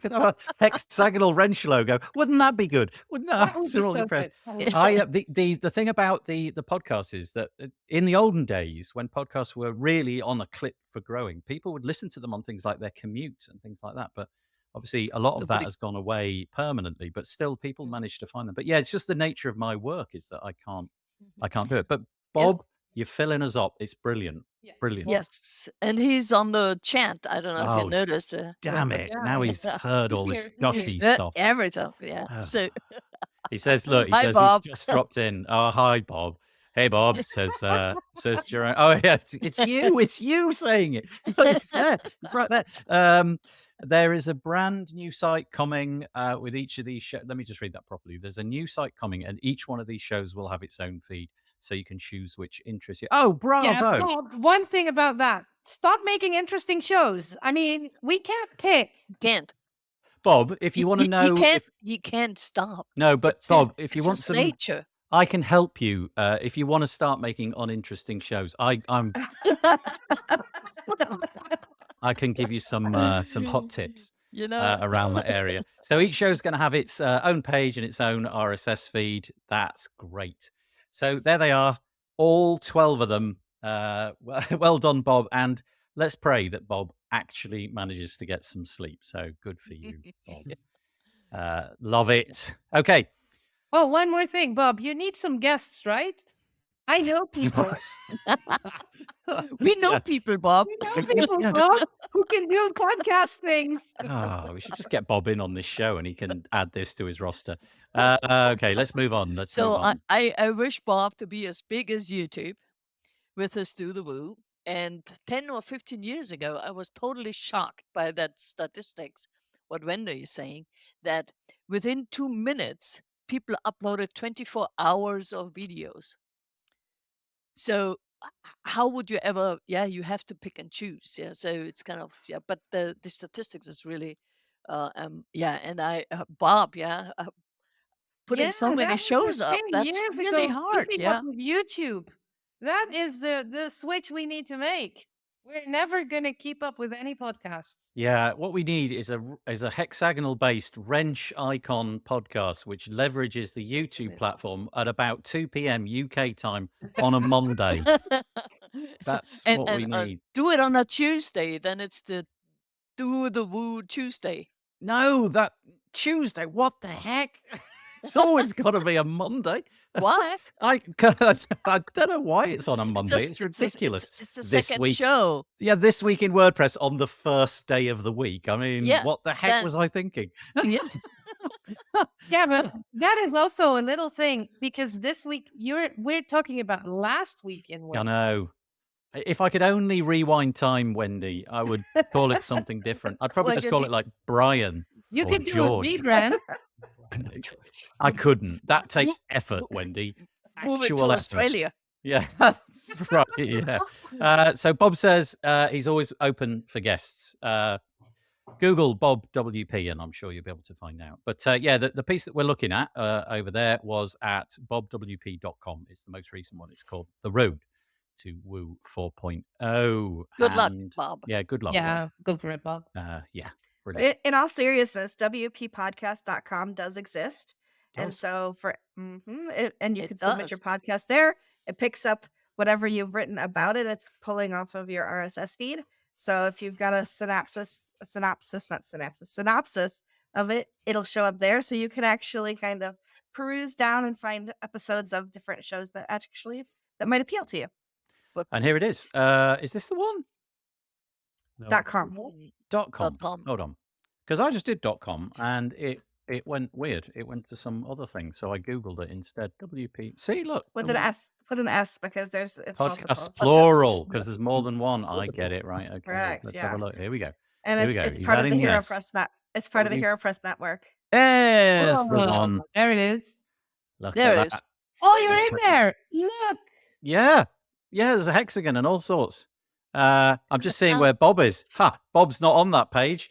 a hexagonal wrench logo. Wouldn't that be good? Wouldn't that? That would be so Impressed. good. The thing about the podcast is that in the olden days, when podcasts were really on a clip for growing, people would listen to them on things like their commute and things like that. But obviously, a lot of that has gone away permanently. But still, people manage to find them. But yeah, it's just the nature of my work is that I can't do it. But Bob, you're filling us up. It's brilliant. Yeah. Brilliant. Yes, and he's on the chat. I don't know if you noticed. Damn it. Now he's heard all this He's gushy heard stuff. everything. Yeah. So He says, look, Hi, he's Bob. just dropped in. Oh, hi, Bob. Hey, Bob, says Jerome. Oh, yeah, it's you. It's you saying it. It's there. It's right there. There is a brand new site coming with each of these shows. Let me just read that properly. There's a new site coming, and each one of these shows will have its own feed, so you can choose which interests you. Oh, bravo! Yeah, Bob, one thing about that: stop making interesting shows. I mean, we can't pick. Can't. Bob, if you want to know, you can't stop. No, but It's Bob, if you want his some nature. I can help you if you want to start making uninteresting shows. I'm I can give you some hot tips, around that area. So each show's going to have its own page and its own RSS feed. That's great. So there they are, all 12 of them. Well done, Bob. And let's pray that Bob actually manages to get some sleep. So good for you, Bob. Love it. Okay. Oh, one more thing, Bob. You need some guests, right? I know people. We know people, Bob. We know people, Bob, who can do podcast things. We should just get Bob in on this show and he can add this to his roster. Okay, let's move on. Move on. I wish Bob to be as big as YouTube with his Do the Woo. And 10 or 15 years ago, I was totally shocked by that statistics, what Wendy is saying, that within 2 minutes, people uploaded 24 hours of videos. So how would you ever, you have to pick and choose. Yeah. So it's kind of, but the statistics is really, and Bob, putting so many shows up, that's really hard. Yeah. With YouTube. That is the switch we need to make. We're never going to keep up with any podcast. Yeah, what we need is a hexagonal-based wrench icon podcast, which leverages the YouTube platform at about 2 p.m. UK time on a Monday. That's what we need. Do it on a Tuesday, then it's the Do the Woo Tuesday. No, that Tuesday. What the heck? It's always got to be a Monday. Why? I don't know why it's on a Monday. It's ridiculous. It's a second show. Yeah, this week in WordPress on the first day of the week. I mean, what the heck was I thinking? Yeah. Yeah, but that is also a little thing because this week we're talking about last week in WordPress. I know. If I could only rewind time, Wendy, I would call it something different. I'd probably just call it like Brian. You could do George. a rebrand. I couldn't. That takes effort, Wendy. Move it to effort. Australia. Yeah, that's right. Yeah. So Bob says he's always open for guests. Google Bob WP, and I'm sure you'll be able to find out. But the piece that we're looking at over there was at bobwp.com. It's the most recent one. It's called The Road to Woo 4.0. Good luck, Bob. Yeah, good luck. Yeah, go for it, Bob. Yeah. Brilliant. In all seriousness, WPpodcast.com does exist. And so and you can submit your podcast there. It picks up whatever you've written about it. It's pulling off of your RSS feed. So if you've got a synopsis of it, it'll show up there. So you can actually kind of peruse down and find episodes of different shows that might appeal to you. And here it is. Is this the one? No. .com. .com. Hold on. Because I just did .com and it went weird. It went to some other thing. So I Googled it instead. WP. See, look. With an S. Put an S because it's podcast plural because there's more than one. I get it. Right. Okay. Right, Let's have a look. Here we go. And it's part of the HeroPress It's part of the HeroPress network. There's the one. There it is. Look there at it that. is. Oh, you're in there. Look. Yeah. There's a hexagon and all sorts. I'm just seeing where Bob is. Bob's not on that page.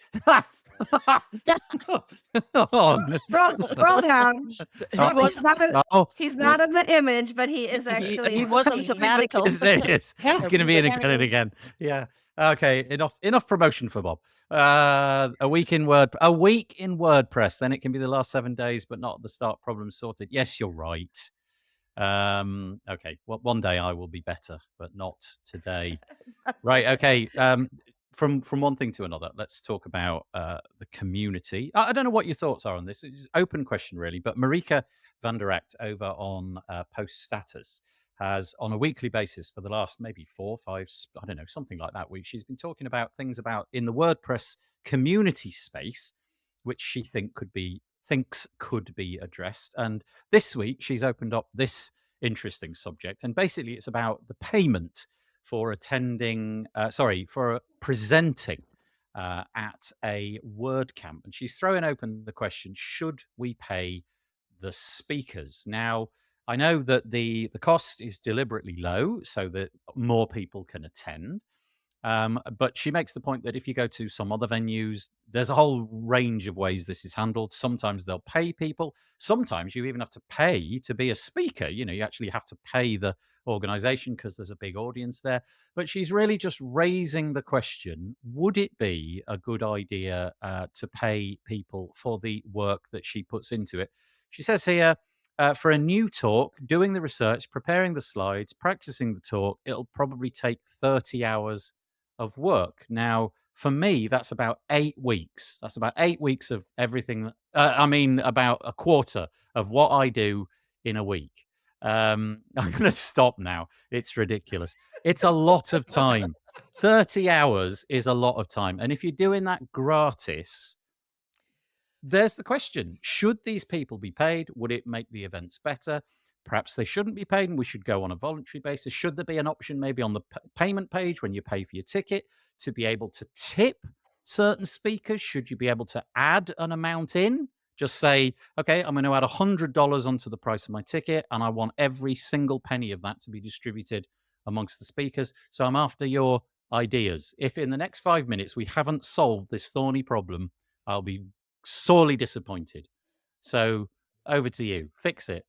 Scroll down. He's not in the image, but he is actually. He was on sabbatical. There he is. He's going to be in again and again. Yeah. Okay, enough promotion for Bob. A week in WordPress. Then it can be the last 7 days, but not at the start. Problem sorted. Yes, you're right. Okay, well, one day I will be better, but not today. Right. Okay. From one thing to another, let's talk about the community. I don't know what your thoughts are on this. It's an open question, really. But Marika van der Act over on Post Status has, on a weekly basis for the last maybe 4, 5, I don't know, something like that week, she's been talking about things about in the WordPress community space, which she thinks could be addressed. And this week, she's opened up this interesting subject, and basically, it's about the payment for presenting at a WordCamp. And she's throwing open the question, should we pay the speakers? Now, I know that the cost is deliberately low so that more people can attend. But she makes the point that if you go to some other venues, there's a whole range of ways this is handled. Sometimes they'll pay people. Sometimes you even have to pay to be a speaker. You know, you actually have to pay the organization because there's a big audience there. But she's really just raising the question, would it be a good idea to pay people for the work that she puts into it? She says here, for a new talk, doing the research, preparing the slides, practicing the talk, it'll probably take 30 hours of work. Now, for me, that's about 8 weeks. That's about 8 weeks of everything. About a quarter of what I do in a week. I'm going to stop now. It's ridiculous. It's a lot of time. 30 hours is a lot of time. And if you're doing that gratis, there's the question. Should these people be paid? Would it make the events better? Perhaps they shouldn't be paid and we should go on a voluntary basis. Should there be an option maybe on the payment page when you pay for your ticket to be able to tip certain speakers? Should you be able to add an amount in? Just say, okay, I'm going to add $100 onto the price of my ticket and I want every single penny of that to be distributed amongst the speakers. So I'm after your ideas. If in the next 5 minutes we haven't solved this thorny problem, I'll be sorely disappointed. So over to you. Fix it.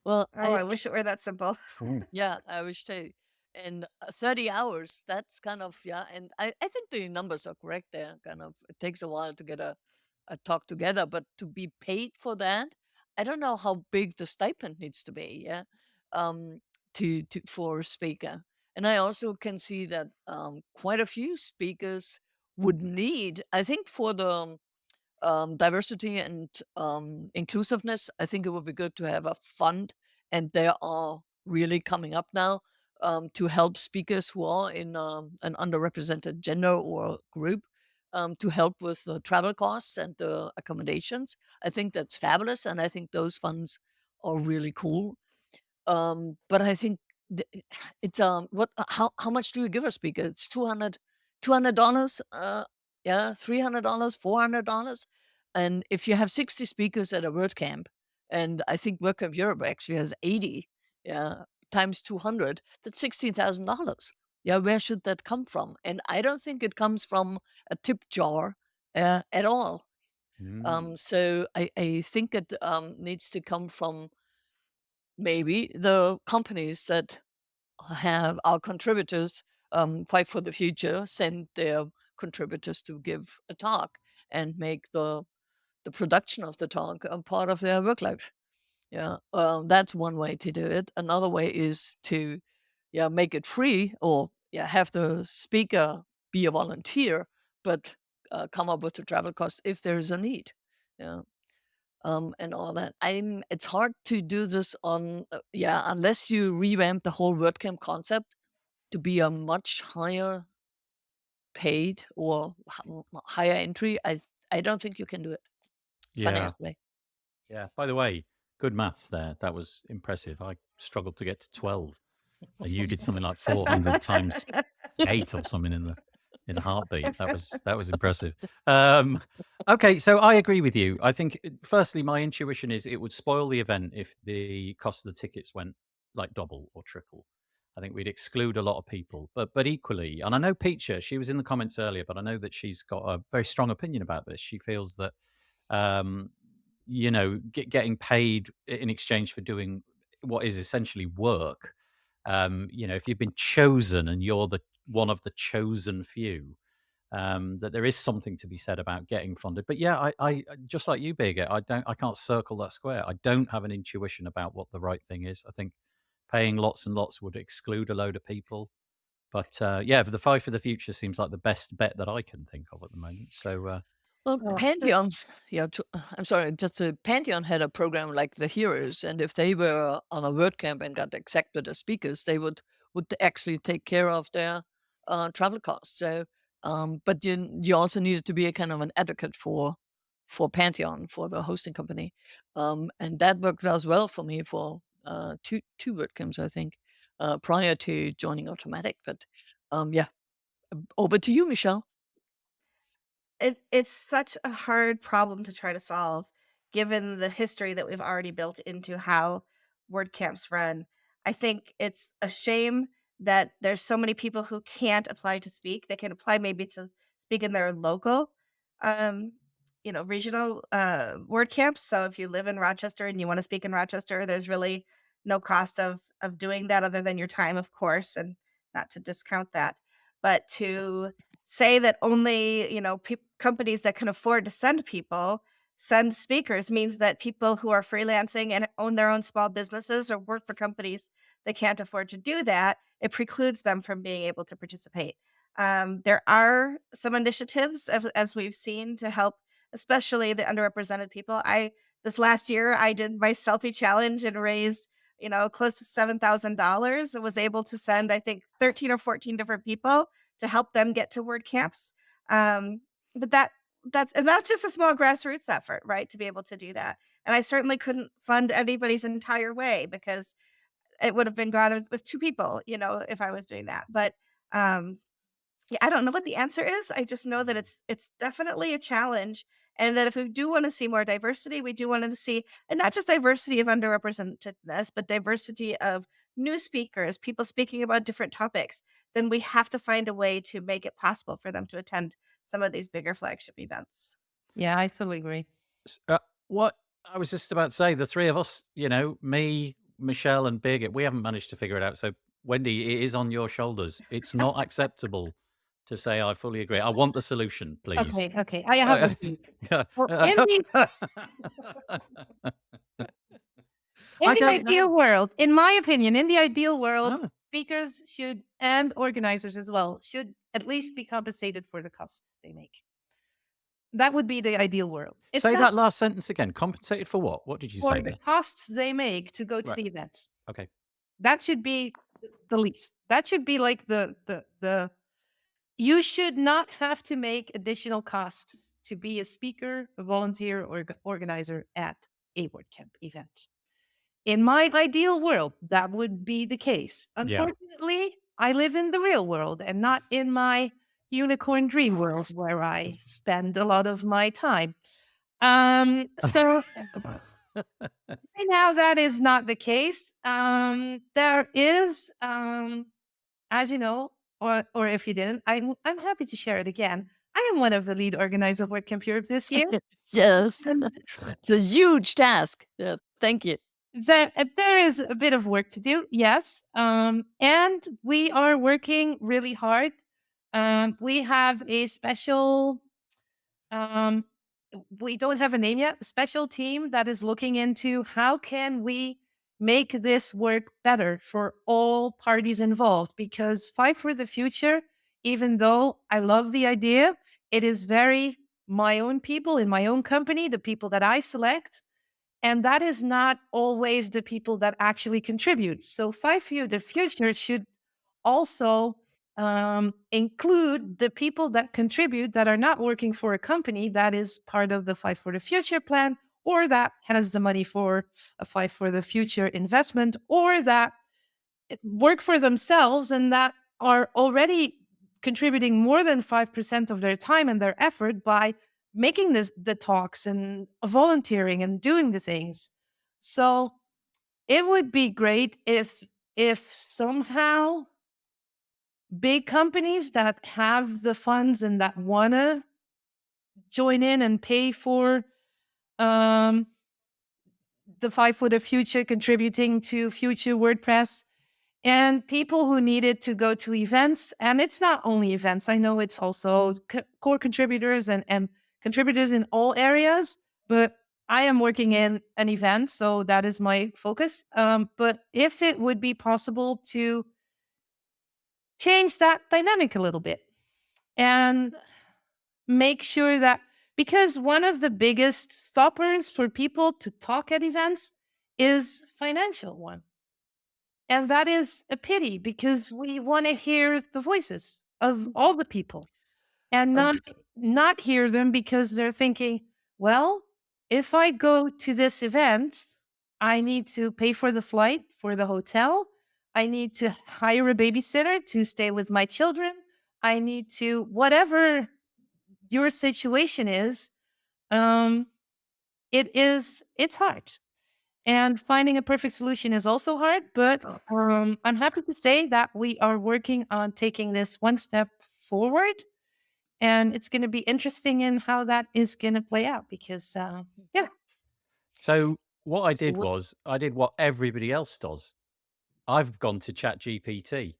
Well, I wish it were that simple. yeah, I wish too. And 30 hours, that's kind of, yeah. And I think the numbers are correct there. Kind of, it takes a while to get a talk together, but to be paid for that, I don't know how big the stipend needs to be, yeah, for a speaker. And I also can see that quite a few speakers would need, I think, for the diversity and inclusiveness, I think it would be good to have a fund, and they are really coming up now to help speakers who are in an underrepresented gender or group, to help with the travel costs and the accommodations. I think that's fabulous, and I think those funds are really cool. But I think it's how much do you give a speaker? It's $200, yeah, $300, $400. And if you have 60 speakers at a WordCamp, and I think WordCamp Europe actually has 80, yeah, times 200, that's $16,000. Yeah, where should that come from? And I don't think it comes from a tip jar at all. So I think it needs to come from maybe the companies that have our contributors Fight for the Future send their contributors to give a talk and make the production of the talk a part of their work life. Yeah, that's one way to do it. Another way is to make it free, or have the speaker be a volunteer, but come up with the travel costs if there is a need. Yeah. And all that. It's hard to do this on, unless you revamp the whole WordCamp concept to be a much higher paid or higher entry. I don't think you can do it financially. Yeah. By the way, good maths there. That was impressive. I struggled to get to 12. And you did something like 400 times 8 or something in a heartbeat. That was impressive. Okay, so I agree with you. I think, firstly, my intuition is it would spoil the event if the cost of the tickets went like double or triple. I think we'd exclude a lot of people. But equally, and I know Peacher, she was in the comments earlier, but I know that she's got a very strong opinion about this. She feels that, getting paid in exchange for doing what is essentially work If you've been chosen and you're one of the chosen few, that there is something to be said about getting funded. But yeah, I just like you, Birgit, I can't circle that square. I don't have an intuition about what the right thing is. I think paying lots and lots would exclude a load of people. But yeah, the Five for the Future seems like the best bet that I can think of at the moment. So Well, Pantheon, I'm sorry, Pantheon had a program like the Heroes, and if they were on a WordCamp and got accepted as speakers, they would actually take care of their travel costs. So, but you also needed to be a kind of an advocate for Pantheon, for the hosting company, and that worked as well for me for two WordCamps, I think, prior to joining Automatic. But yeah, over to you, Michelle. It's such a hard problem to try to solve, given the history that we've already built into how WordCamps run. I think it's a shame that there's so many people who can't apply to speak. They can apply maybe to speak in their local, um, regional WordCamps. So if you live in Rochester and you want to speak in Rochester, there's really no cost of doing that other than your time, of course, and not to discount that. But to say that only companies that can afford to send people send speakers means that people who are freelancing and own their own small businesses or work for companies that can't afford to do that, it precludes them from being able to participate. There are some initiatives, as we've seen, to help especially the underrepresented people. This last year I did my selfie challenge and raised close to $7,000. I was able to send, I think, 13 or 14 different people to help them get to WordCamps. But that's just a small grassroots effort, right? To be able to do that. And I certainly couldn't fund anybody's entire way because it would have been gone with two people, if I was doing that. But yeah, I don't know what the answer is. I just know that it's definitely a challenge. And that if we do want to see more diversity, we do want to see, and not just diversity of underrepresentedness, but diversity of new speakers, people speaking about different topics, then we have to find a way to make it possible for them to attend some of these bigger flagship events. Yeah, I totally agree. What I was just about to say, the three of us, me, Michelle, and Birgit, we haven't managed to figure it out. So, Wendy, it is on your shoulders. It's not acceptable to say I fully agree. I want the solution, please. Okay. I have in the ideal world, in my opinion, in the ideal world, speakers should, and organizers as well, should at least be compensated for the costs they make. That would be the ideal world. Say that last sentence again. Compensated for what? What did you say there? For the costs they make to go to the events. Okay. That should be the least. That should be like the you should not have to make additional costs to be a speaker, a volunteer, or organizer at a WordCamp event. In my ideal world, that would be the case. Unfortunately, I live in the real world and not in my unicorn dream world where I spend a lot of my time. So right now that is not the case. There is, as you know, or if you didn't, I'm happy to share it again. I am one of the lead organizers of WordCamp Europe this year. Yes, it's a huge task. Yeah, thank you. There is a bit of work to do, yes. And we are working really hard. We have a special, we don't have a name yet, a special team that is looking into how can we make this work better for all parties involved. Because Five for the Future, even though I love the idea, it is very my own people in my own company, the people that I select. And that is not always the people that actually contribute. So Five for the Future should also include the people that contribute that are not working for a company that is part of the Five for the Future plan, or that has the money for a Five for the Future investment, or that work for themselves and that are already contributing more than 5% of their time and their effort by making the talks and volunteering and doing the things. So it would be great if somehow big companies that have the funds and that want to join in and pay for the Five for the Future, contributing to future WordPress, and people who needed to go to events. And it's not only events. I know it's also core contributors and contributors in all areas, but I am working in an event, so that is my focus. But if it would be possible to change that dynamic a little bit and make sure that, because one of the biggest stoppers for people to talk at events is financial one. And that is a pity, because we want to hear the voices of all the people and not hear them because they're thinking, well, if I go to this event, I need to pay for the flight, for the hotel. I need to hire a babysitter to stay with my children. I need to, whatever your situation is, it's hard. And finding a perfect solution is also hard, but I'm happy to say that we are working on taking this one step forward. And it's going to be interesting in how that is going to play out, because, yeah. So what I did was, I did what everybody else does. I've gone to ChatGPT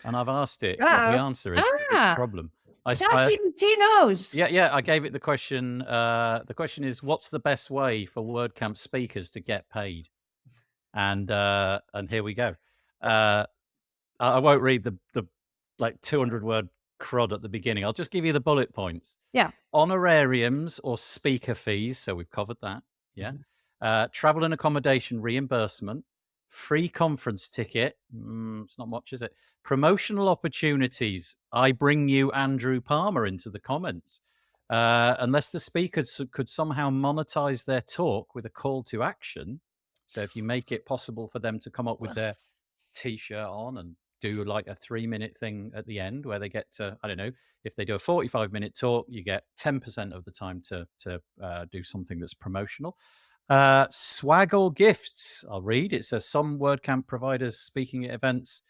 and I've asked it what the answer is to this problem. ChatGPT knows. Yeah. I gave it the question. The question is, what's the best way for WordCamp speakers to get paid? And here we go. I won't read the like 200-word crud at the beginning. I'll just give you the bullet points. Yeah. Honorariums or speaker fees. So we've covered that. Yeah. Travel and accommodation reimbursement. Free conference ticket. It's not much, is it? Promotional opportunities. I bring you Andrew Palmer into the comments. Unless the speakers could somehow monetize their talk with a call to action. So if you make it possible for them to come up with their T-shirt on and do like a 3-minute thing at the end where they get to, I don't know, if they do a 45-minute talk, you get 10% of the time to do something that's promotional. Swag or gifts. I'll read. It says some WordCamp providers speaking at events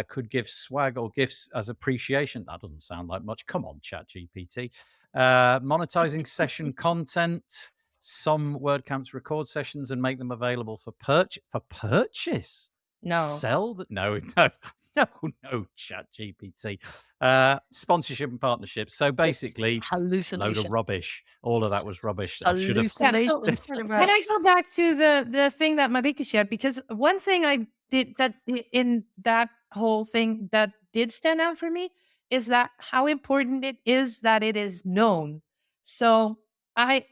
could give swag or gifts as appreciation. That doesn't sound like much. Come on, ChatGPT. Monetizing session content. Some WordCamps record sessions and make them available for purchase. No. Sell that? No, ChatGPT. Sponsorship and partnerships. So basically, load of rubbish. All of that was rubbish. I should have. Can I go back to the thing that Marike shared? Because one thing I did that in that whole thing that did stand out for me is that how important it is that it is known. So I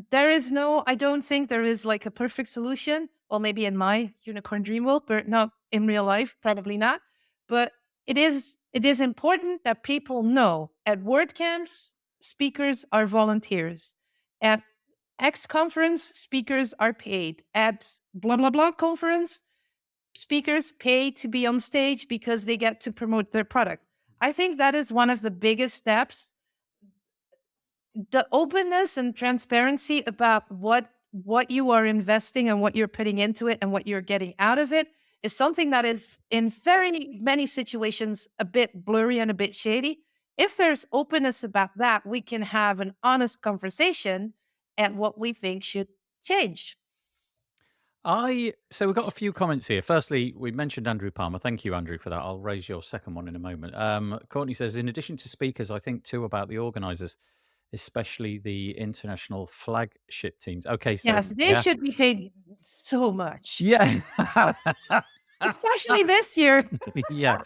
don't think there is like a perfect solution. Well, maybe in my unicorn dream world, but not in real life, probably not. But it is important that people know at WordCamps, speakers are volunteers. At X conference, speakers are paid. At blah, blah, blah conference, speakers pay to be on stage because they get to promote their product. I think that is one of the biggest steps. The openness and transparency about what you are investing and what you're putting into it and what you're getting out of it is something that is in very many situations a bit blurry and a bit shady. If there's openness about that, we can have an honest conversation at what we think should change. So we've got a few comments here. Firstly, we mentioned Andrew Palmer. Thank you, Andrew, for that. I'll raise your second one in a moment. Courtney says, in addition to speakers, I think too about the organizers, especially the international flagship teams. Okay, so yes, they should be paid so much. Yeah. Especially this year. Yeah,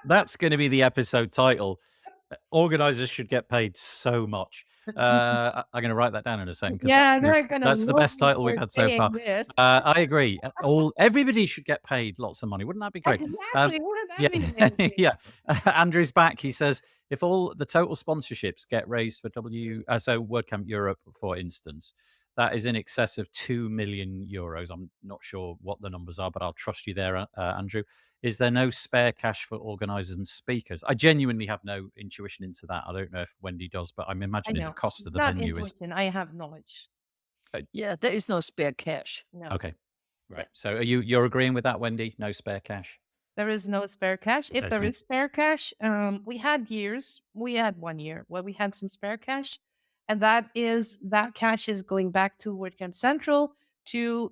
that's going to be the episode title. Organizers should get paid so much. I'm going to write that down in a second. Yeah, that's the best title we've had so far. I agree. Everybody should get paid lots of money. Wouldn't that be great? Exactly. Wouldn't that be yeah. Andrew's back. He says, if all the total sponsorships get raised for WordCamp Europe, for instance, that is in excess of 2 million euros. I'm not sure what the numbers are, but I'll trust you there, Andrew. Is there no spare cash for organisers and speakers? I genuinely have no intuition into that. I don't know if Wendy does, but I'm imagining the cost of the venue is. I have knowledge. Yeah, there is no spare cash. No. Okay, right. So you're agreeing with that, Wendy? No spare cash. There is no spare cash. If there is spare cash, we had 1 year where we had some spare cash, and that cash is going back to WordCamp Central to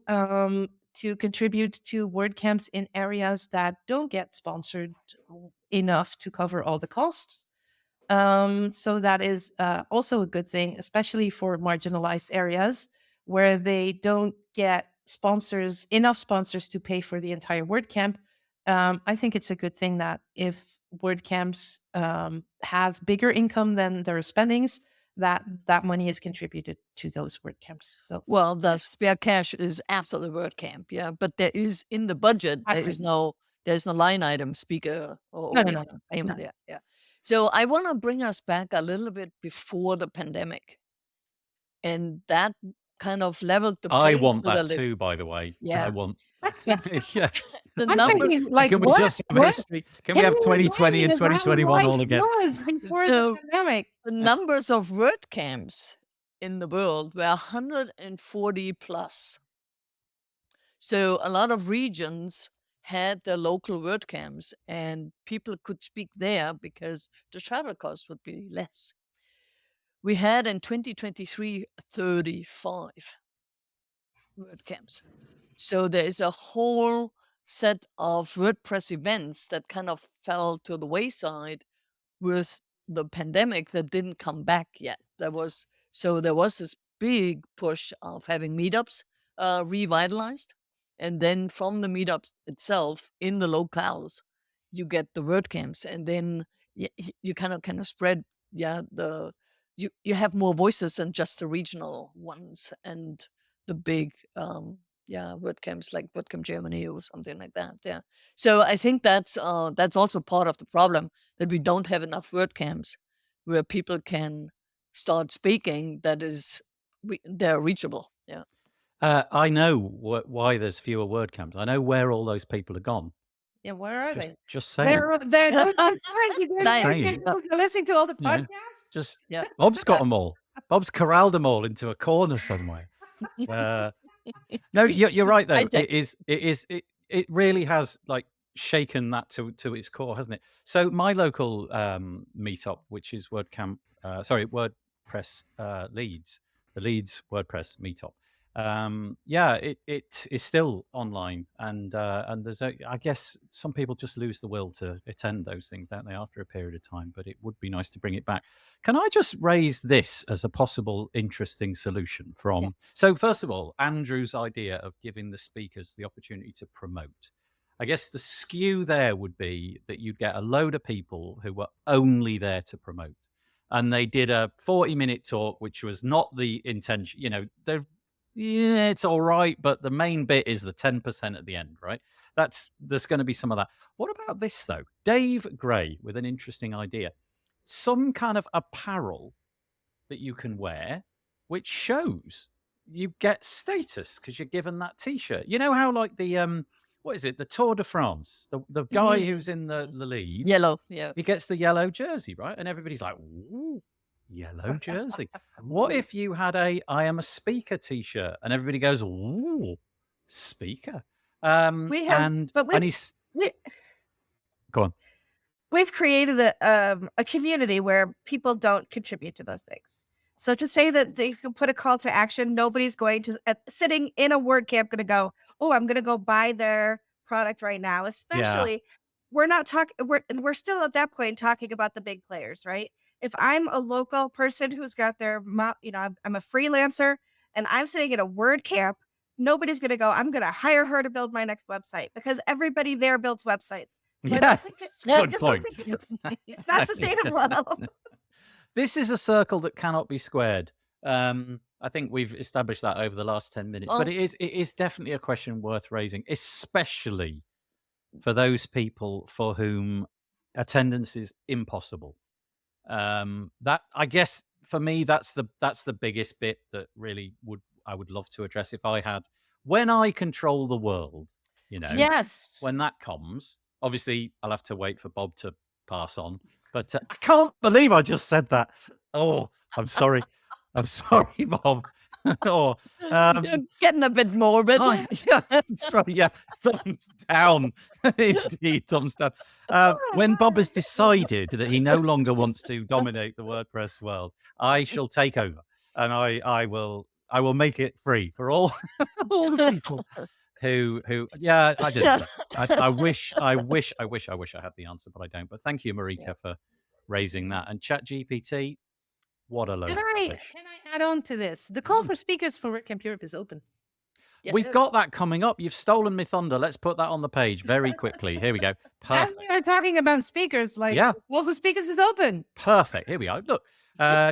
to contribute to WordCamps in areas that don't get sponsored enough to cover all the costs. So that is also a good thing, especially for marginalized areas where they don't get enough sponsors to pay for the entire WordCamp. I think it's a good thing that if WordCamps have bigger income than their spendings, that money is contributed to those WordCamps. So, well, the spare cash is after the WordCamp, yeah. But there is in the budget, there's no line item speaker or no. payment. Yeah. So I want to bring us back a little bit before the pandemic, and that kind of leveled the. I want that too, by the way. Yeah, I want. yeah. The I'm numbers. thinking, like, Can we what? just have history? Can we have 2020 and 2021 all again? Before the pandemic. The numbers of WordCamps in the world were 140 plus. So a lot of regions had their local WordCamps, and people could speak there because the travel cost would be less. We had in 2023 35 WordCamps. So there is a whole set of WordPress events that kind of fell to the wayside with the pandemic that didn't come back yet. There was this big push of having meetups revitalized. And then from the meetups itself in the locales, you get the WordCamps, and then you kind of spread, you have more voices than just the regional ones and the big WordCamps like WordCamp Germany or something like that. Yeah. So I think that's also part of the problem, that we don't have enough WordCamps where people can start speaking they're reachable. Yeah. I know why there's fewer WordCamps. I know where all those people are gone. Yeah, where are they? Just saying. They're listening to all the podcasts. Bob's got them all. Bob's corralled them all into a corner somewhere. No, you're right though. It really has like shaken that to its core, hasn't it? So my local meetup, which is WordPress Leeds, the Leeds WordPress meetup. It is still online, and there's I guess some people just lose the will to attend those things, don't they, after a period of time? But it would be nice to bring it back. Can I just raise this as a possible interesting solution from? So first of all, Andrew's idea of giving the speakers the opportunity to promote. I guess the skew there would be that you'd get a load of people who were only there to promote, and they did a 40-minute talk, which was not the intention. You know, it's all right, but the main bit is the 10% at the end, right? There's going to be some of that. What about this though? Dave Gray with an interesting idea. Some kind of apparel that you can wear, which shows you get status because you're given that T-shirt. You know how like the what is it? The Tour de France. The guy who's in the lead, yellow, yeah, he gets the yellow jersey, right? And everybody's like, ooh, yellow jersey. What if you had I am a speaker T-shirt, and everybody goes, ooh, speaker. Go on. We've created a community where people don't contribute to those things. So to say that they can put a call to action, nobody's going to sitting in a WordCamp going to go, oh, I'm going to go buy their product right now. Especially, we're not talking. We're still at that point talking about the big players, right? If I'm a local person who's got their, I'm a freelancer and I'm sitting at a WordCamp, nobody's going to go, I'm going to hire her to build my next website, because everybody there builds websites. So good point. It's not sustainable. This is a circle that cannot be squared. I think we've established that over the last 10 minutes, but it is definitely a question worth raising, especially for those people for whom attendance is impossible. That, I guess, for me, that's the biggest bit that really I would love to address if I had, when I control the world, Yes. When that comes, obviously I'll have to wait for Bob to pass on, but I can't believe I just said that. Oh, I'm sorry. I'm sorry, Bob. You're getting a bit morbid. That's right. Yeah, thumbs down. Indeed, thumbs down. When Bob has decided that he no longer wants to dominate the WordPress world, I shall take over, and I will make it free for all the people Yeah, I didn't know. I wish I had the answer, but I don't. But thank you, Marika, for raising that. And ChatGPT, what a load of rubbish. Can I add on to this? The call for speakers for WordCamp Europe is open. Yes. We've got that coming up. You've stolen my thunder. Let's put that on the page very quickly. Here we go. As Perfect. we are talking about speakers, like call for speakers is open. Perfect. Here we go. Look,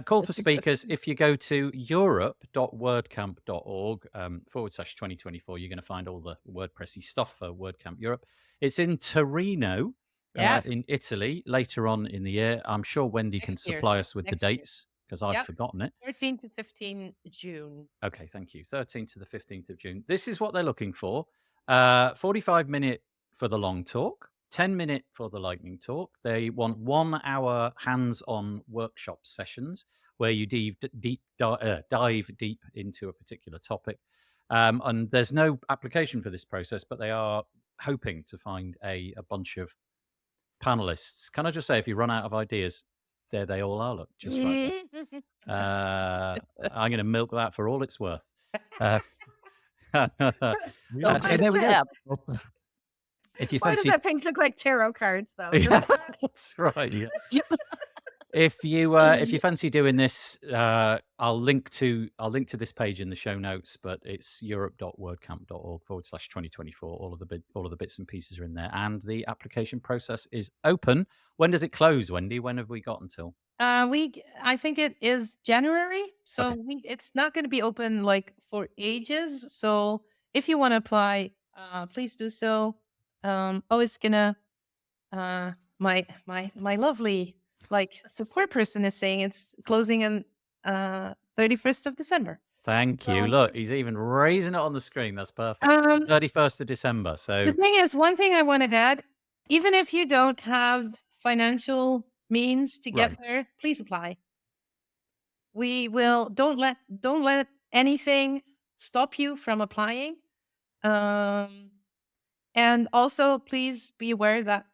call for speakers. If you go to europe.wordcamp.org /2024, you're going to find all the WordPressy stuff for WordCamp Europe. It's in Torino, in Italy, later on in the year. I'm sure Wendy can supply us with the dates because I've forgotten it. 13 to 15 June. Okay, thank you. 13th to the 15th of June. This is what they're looking for. 45-minute for the long talk, 10-minute for the lightning talk. They want 1 hour hands-on workshop sessions where you dive deep into a particular topic. And there's no application for this process, but they are hoping to find a bunch of panelists. Can I just say, if you run out of ideas, there they all are. Look, just right there. I'm going to milk that for all it's worth. There we go. If you Why fancy, does that things look like tarot cards, though? that's right. Yeah. If you fancy doing this, I'll link to this page in the show notes. But it's europe.wordcamp.org /2024. All of the bits and pieces are in there, and the application process is open. When does it close, Wendy? When have we got until? I think it is January, so Okay. it's not going to be open like for ages. So if you want to apply, please do so. It's gonna my lovely support person is saying it's closing on 31st of December. Thank you. Look, he's even raising it on the screen. That's perfect. 31st of December. So the thing is, one thing I want to add, even if you don't have financial means to get there, please apply. We will don't let anything stop you from applying. And also, please be aware that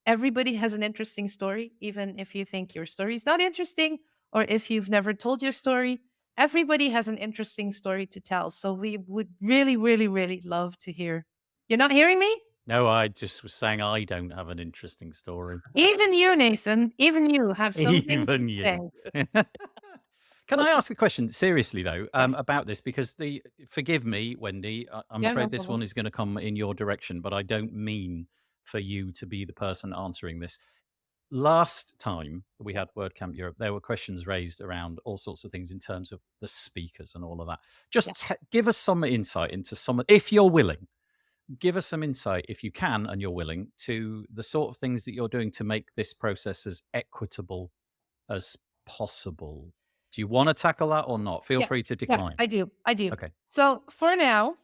everybody has an interesting story, even if you think your story is not interesting or if you've never told your story. Everybody has an interesting story to tell. So we would really, really, really love to hear. You're not hearing me? No, I just was saying I don't have an interesting story. Even you, Nathan, even you have something even to you. say. Can I ask a question seriously, though, about this? Because forgive me, Wendy, I'm afraid this one is going to come in your direction, but I don't mean for you to be the person answering this. Last time we had WordCamp Europe, there were questions raised around all sorts of things in terms of the speakers and all of that. Just give us some insight into some, if you're willing. Give us some insight, if you can and you're willing, to the sort of things that you're doing to make this process as equitable as possible. Do you want to tackle that or not? Feel free to decline. Yeah, I do. Okay. So for now,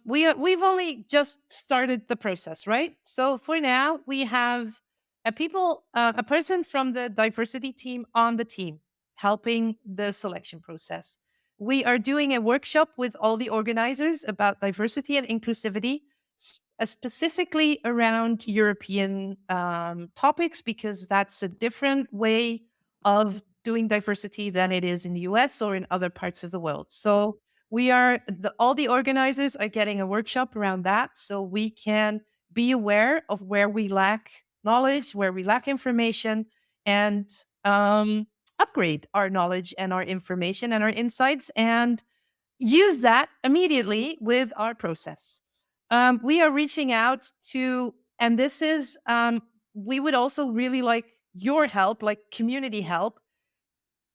we've only just started the process, right? So for now, we have a person from the diversity team on the team helping the selection process. We are doing a workshop with all the organizers about diversity and inclusivity, specifically around European topics, because that's a different way of doing diversity than it is in the US or in other parts of the world. So all the organizers are getting a workshop around that, so we can be aware of where we lack knowledge, where we lack information, and upgrade our knowledge and our information and our insights and use that immediately with our process. We are reaching out to, and this is, we would also really like your help, like community help.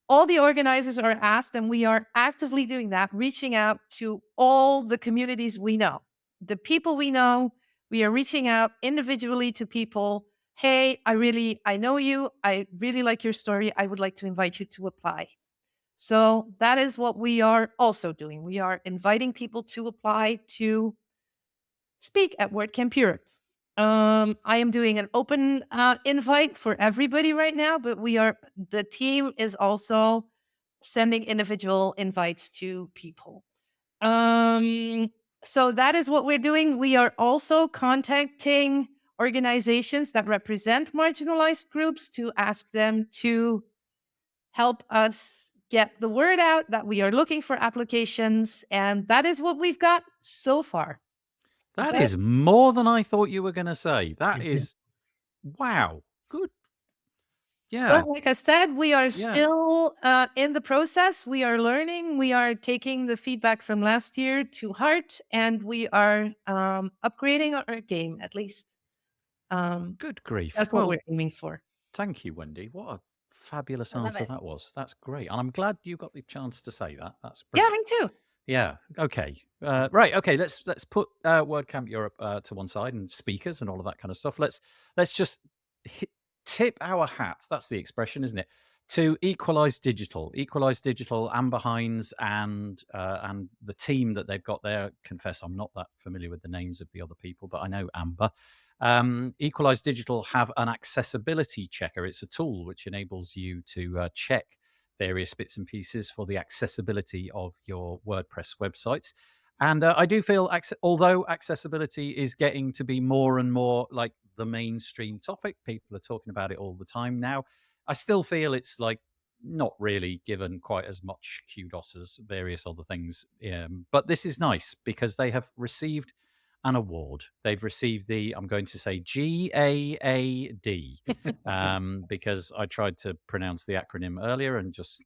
All the organizers are asked, and we are actively doing that, reaching out to all the communities we know. The people we know, we are reaching out individually to people. Hey, I know you. I really like your story. I would like to invite you to apply. So that is what we are also doing. We are inviting people to apply to speak at WordCamp Europe. I am doing an open invite for everybody right now, but the team is also sending individual invites to people. So that is what we're doing. We are also contacting organizations that represent marginalized groups to ask them to help us get the word out that we are looking for applications. And that is what we've got so far. That But is more than I thought you were going to say. That is, wow, good. Yeah, But like I said, we are yeah. still in the process. We are learning. We are taking the feedback from last year to heart, and we are upgrading our game at least. Good grief. That's what Well, we're aiming for. thank you, Wendy. What a fabulous I love answer it. that was. That's great. And I'm glad you got the chance to say that. That's Yeah, brilliant. me too. Yeah. Okay. Right. Okay. Let's put WordCamp Europe to one side and speakers and all of that kind of stuff. Let's just tip our hats. That's the expression, isn't it? To Equalize Digital, Amber Hines, and the team that they've got there. Confess, I'm not that familiar with the names of the other people, but I know Amber. Equalize Digital have an accessibility checker. It's a tool which enables you to check various bits and pieces for the accessibility of your WordPress websites. And I do feel, although accessibility is getting to be more and more like the mainstream topic, people are talking about it all the time now, I still feel it's like not really given quite as much kudos as various other things. But this is nice because they have received an award. They've received the, I'm going to say GAAD, because I tried to pronounce the acronym earlier and just,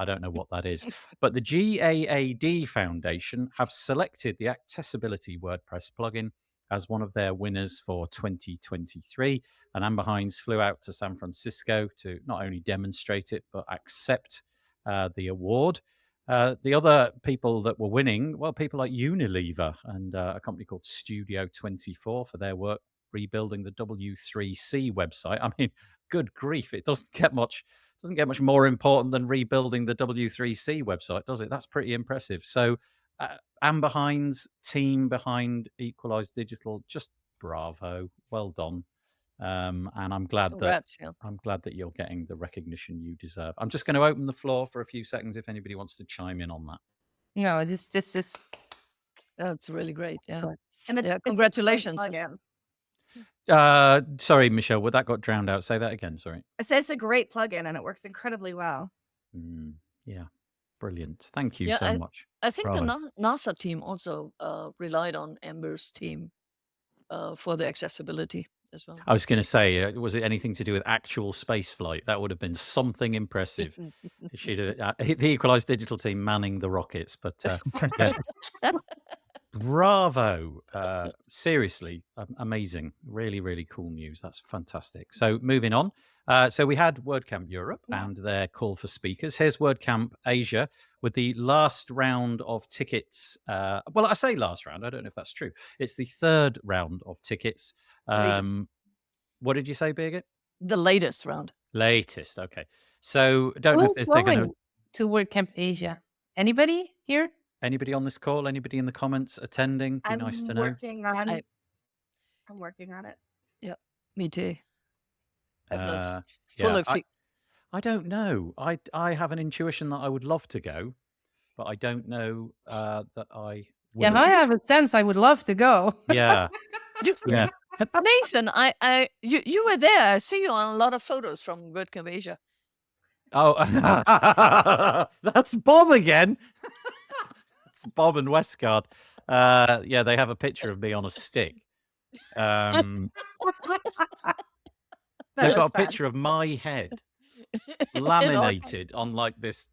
I don't know what that is. But the GAAD Foundation have selected the Accessibility WordPress plugin as one of their winners for 2023. And Amber Hines flew out to San Francisco to not only demonstrate it, but accept the award. The other people that were winning, well, people like Unilever and a company called Studio 24 for their work rebuilding the W3C website. I mean, good grief, it doesn't get much more important than rebuilding the W3C website, does it? That's pretty impressive. So Amber Hines, team behind Equalize Digital, just bravo, well done. And I'm glad Congrats, that you're getting the recognition you deserve. I'm just going to open the floor for a few seconds if anybody wants to chime in on that. No, this is That's really great. Yeah. And it's Congratulations. A great plugin. Sorry, Michelle, that got drowned out. Say that again. Sorry. I said it's a great plugin and it works incredibly well. Yeah, brilliant. Thank you so much. I think Bravo. the NASA team also relied on Amber's team for the accessibility as well. I was going to say, was it anything to do with actual space flight? That would have been something impressive. She'd have, the Equalize Digital team manning the rockets, but yeah. Bravo. Seriously, amazing. Really, really cool news. That's fantastic. So moving on. So we had WordCamp Europe and their call for speakers. Here's WordCamp Asia with the last round of tickets. Well, I say last round. I don't know if that's true. It's the third round of tickets. What did you say, Birgit? The latest round. Latest. Okay. So don't know if they're going to WordCamp Asia. Anybody here? Anybody on this call? Anybody in the comments attending? Be nice to know. I'm working on it. Yeah, me too. I don't know. I have an intuition that I would love to go, but I don't know that I would. Yeah, I have a sense I would love to go. Yeah. Yeah. Nathan, you were there. I see you on a lot of photos from WordCamp Asia. Oh, that's Bob again. It's Bob and Westgard. Yeah, they have a picture of me on a stick. They've got a picture of my head laminated on like this.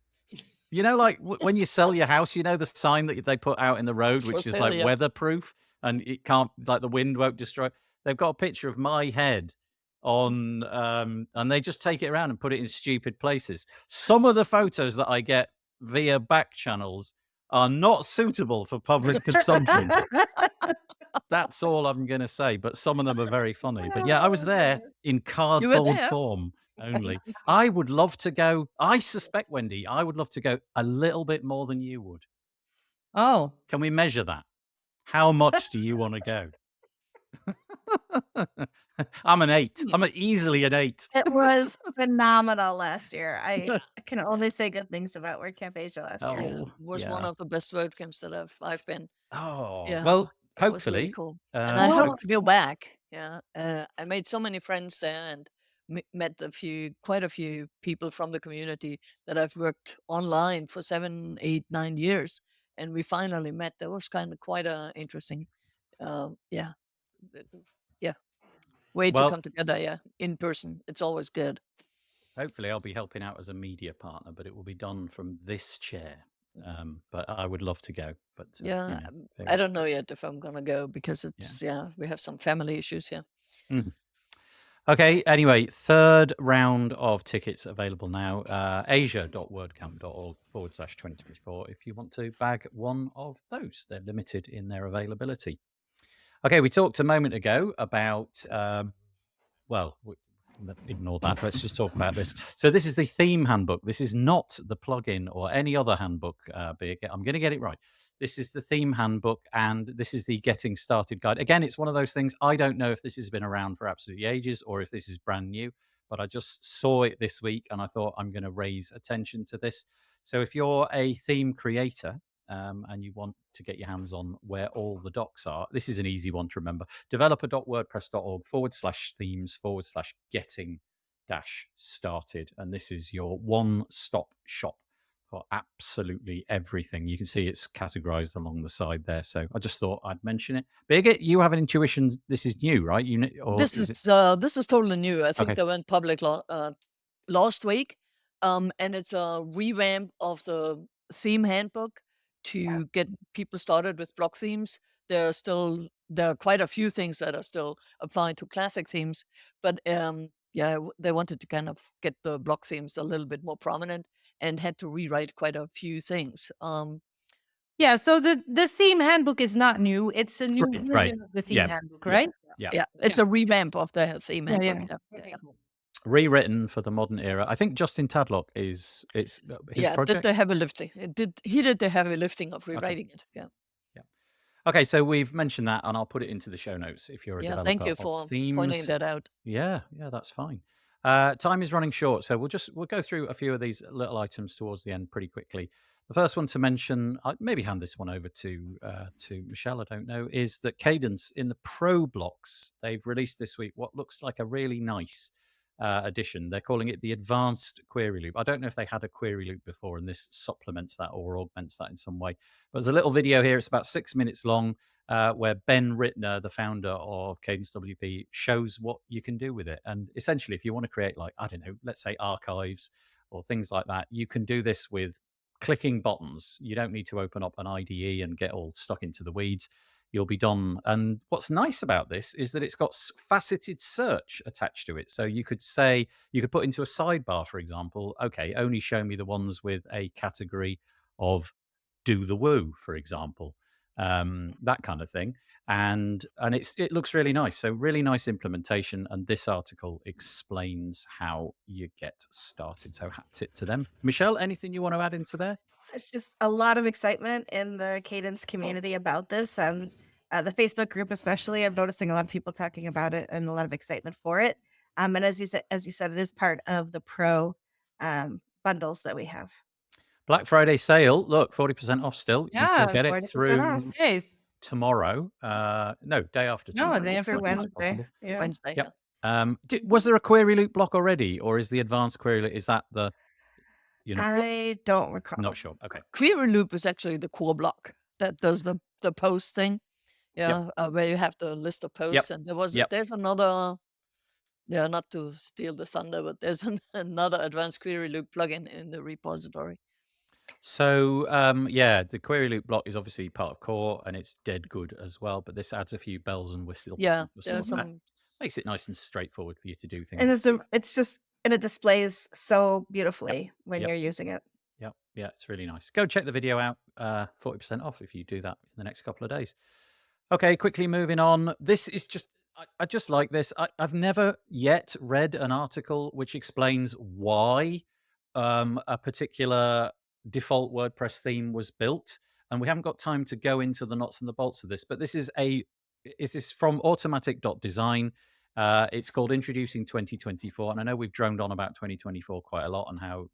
You know, like when you sell your house, you know the sign that they put out in the road, which is like weatherproof and it can't, like the wind won't destroy. They've got a picture of my head on, and they just take it around and put it in stupid places. Some of the photos that I get via back channels are not suitable for public consumption. That's all I'm going to say. But some of them are very funny. But yeah, I was there in cardboard form only. I would love to go. I suspect, Wendy, I would love to go a little bit more than you would. Oh. Can we measure that? How much do you want to go? I'm an 8. I'm easily an 8. It was phenomenal last year. I can only say good things about WordCamp Asia last year. It was one of the best WordCamps that I've been. Oh, yeah. Well, hopefully. It was really cool. And I hope to go back. Yeah. I made so many friends there and met quite a few people from the community that I've worked online for 7, 8, 9 years. And we finally met. That was quite an interesting yeah, yeah, way to Well, come together, in person. It's always good. hopefully I'll be helping out as a media partner, but it will be done from this chair. But I would love to go. But Yeah, I fingers don't know crossed. yet if I'm gonna go because we have some family issues here. Mm. Okay, anyway, third round of tickets available now. asia.wordcamp.org/2024 if you want to bag one of those. They're limited in their availability. Okay, we talked a moment ago about, ignore that. Let's just talk about this. So this is the theme handbook. This is not the plugin or any other handbook. I'm going to get it right. This is the theme handbook, and this is the getting started guide. Again, it's one of those things. I don't know if this has been around for absolutely ages or if this is brand new, but I just saw it this week and I thought I'm going to raise attention to this. So if you're a theme creator, and you want to get your hands on where all the docs are, this is an easy one to remember. developer.wordpress.org/themes/getting-started. And this is your one-stop shop for absolutely everything. You can see it's categorized along the side there. So I just thought I'd mention it. Birgit, you have an intuition this is new, right? This is totally new. I think Okay. they went public last week, and it's a revamp of the theme handbook to get people started with block themes. There are quite a few things that are still applying to classic themes, but they wanted to kind of get the block themes a little bit more prominent and had to rewrite quite a few things. Yeah, so the theme handbook is not new. It's a new version of the theme handbook, right? Yeah, it's a revamp of the theme handbook. Yeah. Rewritten for the modern era. I think Justin Tadlock it's his project. Did the heavy lifting. He did the heavy lifting of rewriting it. Yeah. Okay, so we've mentioned that, and I'll put it into the show notes if you're a developer. Thank you for pointing that out. Yeah, that's fine. Time is running short, so we'll go through a few of these little items towards the end pretty quickly. The first one to mention, I maybe hand this one over to Michelle, I don't know, is that Kadence in the Pro blocks, they've released this week what looks like a really nice addition. They're calling it the Advanced Query Loop. I don't know if they had a query loop before, and this supplements that or augments that in some way. But there's a little video here. It's about 6 minutes long, where Ben Rittner, the founder of Kadence WP, shows what you can do with it. And essentially, if you want to create, like, I don't know, let's say archives or things like that, you can do this with clicking buttons. You don't need to open up an IDE and get all stuck into the weeds. You'll be done. And what's nice about this is that it's got faceted search attached to it. So you could put into a sidebar, for example, okay, only show me the ones with a category of do the woo, for example, that kind of thing. And it looks really nice. So really nice implementation. And this article explains how you get started. So hats it to them. Michelle, anything you want to add into there? It's just a lot of excitement in the Kadence community about this, and the Facebook group especially. I'm noticing a lot of people talking about it and a lot of excitement for it. And as you said, it is part of the Pro bundles that we have. Black Friday sale. Look, 40% off still. You can still get it through tomorrow. No, day after tomorrow. No, day after Wednesday. Yeah. Wednesday. Yep. Was there a query loop block already, or is the advanced query loop, is that the... I don't recall. Not sure. Okay. Query loop is actually the core block that does the post thing. Yeah, where you have the list of posts, and there's another. Yeah, not to steal the thunder, but there's another advanced query loop plugin in the repository. So the query loop block is obviously part of core, and it's dead good as well. But this adds a few bells and whistles. Yeah, there's some... makes it nice and straightforward for you to do things. And it displays so beautifully when you're using it. Yeah, it's really nice. Go check the video out. 40% off if you do that in the next couple of days. Okay, quickly moving on. This is just, I just like this. I've never yet read an article which explains why a particular default WordPress theme was built. And we haven't got time to go into the nuts and the bolts of this, but this is from automatic.design. It's called Introducing 2024. And I know we've droned on about 2024 quite a lot and how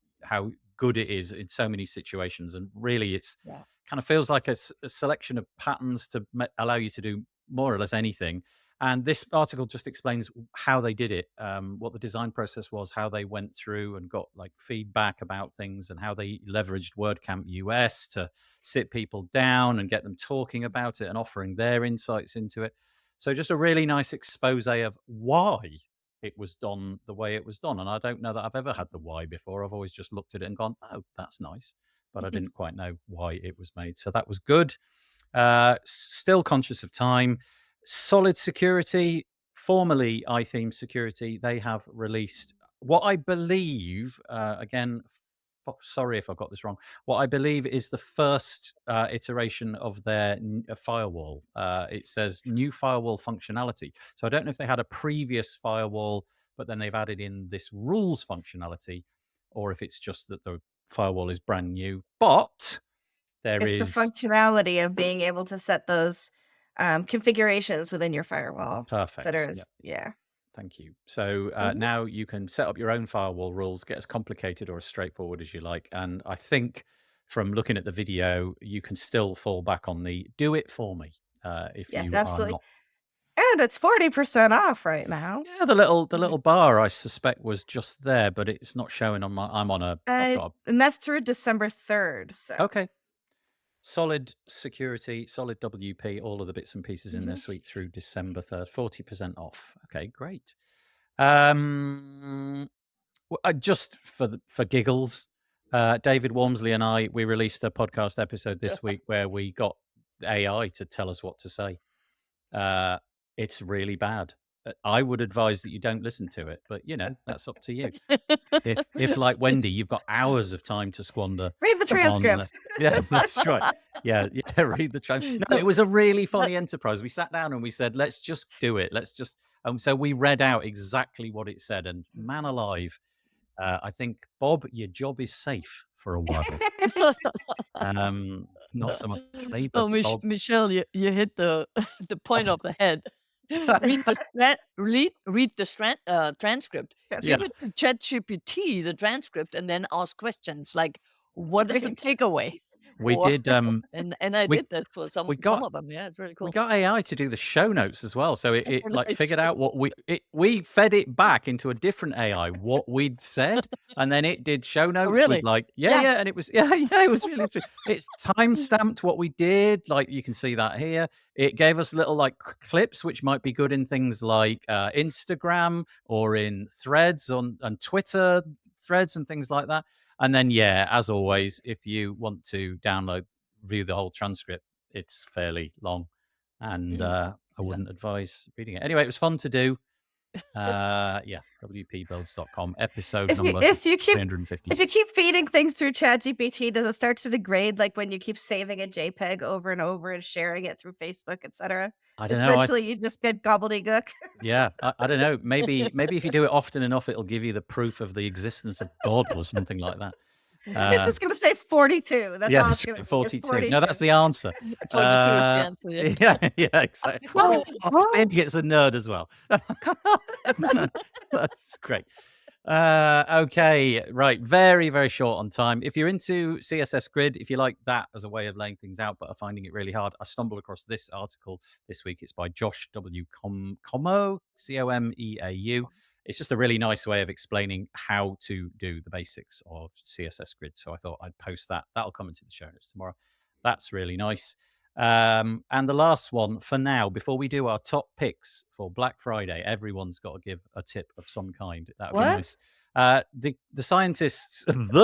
good it is in so many situations. And really, it's kind of feels like a selection of patterns to allow you to do more or less anything. And this article just explains how they did it, what the design process was, how they went through and got like feedback about things, and how they leveraged WordCamp US to sit people down and get them talking about it and offering their insights into it. So just a really nice expose of why it was done the way it was done. And I don't know that I've ever had the why before. I've always just looked at it and gone, oh, that's nice. But I didn't quite know why it was made. So that was good. Still conscious of time. Solid Security, formerly iTheme Security, they have released what I believe, again, sorry if I got this wrong, what I believe is the first iteration of their firewall. It says new firewall functionality. So I don't know if they had a previous firewall, but then they've added in this rules functionality, or if it's just that the firewall is brand new. But it's the functionality of being able to set those configurations within your firewall. Perfect. That are, yeah. Thank you. So now you can set up your own firewall rules, get as complicated or as straightforward as you like. And I think from looking at the video, you can still fall back on the do it for me if you absolutely. are not. And it's 40% off right now. Yeah, the little bar I suspect was just there, but it's not showing on my. I'm on a. And that's through December 3rd. So okay. Solid Security, Solid WP, all of the bits and pieces in their suite through December 3rd, 40% off. Okay, great. Just for giggles, David Walmsley and I, we released a podcast episode this week where we got AI to tell us what to say. It's really bad. I would advise that you don't listen to it, but that's up to you. If like Wendy, you've got hours of time to squander. Read the transcript. Yeah, that's right. Yeah, read the transcript. No, it was a really funny enterprise. We sat down and we said, let's just do it. Let's just. So we read out exactly what it said, and man alive, I think, Bob, your job is safe for a while. Not so much me, but Bob. Michelle, you hit the point of the head. read the transcript. Give it to ChatGPT, the transcript, and then ask questions like, what is the takeaway? We did, and I did that for some of them. Yeah, it's really cool. We got AI to do the show notes as well, so it like figured out what we fed it back into a different AI what we'd said, and then it did show notes. Really? With like and it was it was really it's time stamped what we did. Like you can see that here. It gave us little like clips which might be good in things like Instagram or in threads on Twitter threads and things like that. And then, as always, if you want to view the whole transcript, it's fairly long, and I wouldn't advise reading it. Anyway, it was fun to do. WPbuilds.com, episode number 350. If you keep feeding things through ChatGPT, does it start to degrade, like when you keep saving a JPEG over and over and sharing it through Facebook, etc.? I don't know. Eventually, you just get gobbledygook. Yeah, I don't know. Maybe if you do it often enough, it'll give you the proof of the existence of God or something like that. It's just going to say 42. That's all it's going to 42. 42. No, that's the answer. 42 is the answer. Yeah, exactly. Maybe it's a nerd as well. That's great. Okay, right. Very, very short on time. If you're into CSS Grid, if you like that as a way of laying things out, but are finding it really hard, I stumbled across this article this week. It's by Josh W. Comeau, Comeau. It's just a really nice way of explaining how to do the basics of CSS Grid. So I thought I'd post that. That'll come into the show notes tomorrow. That's really nice. And the last one for now, before we do our top picks for Black Friday, everyone's got to give a tip of some kind. That would be nice. The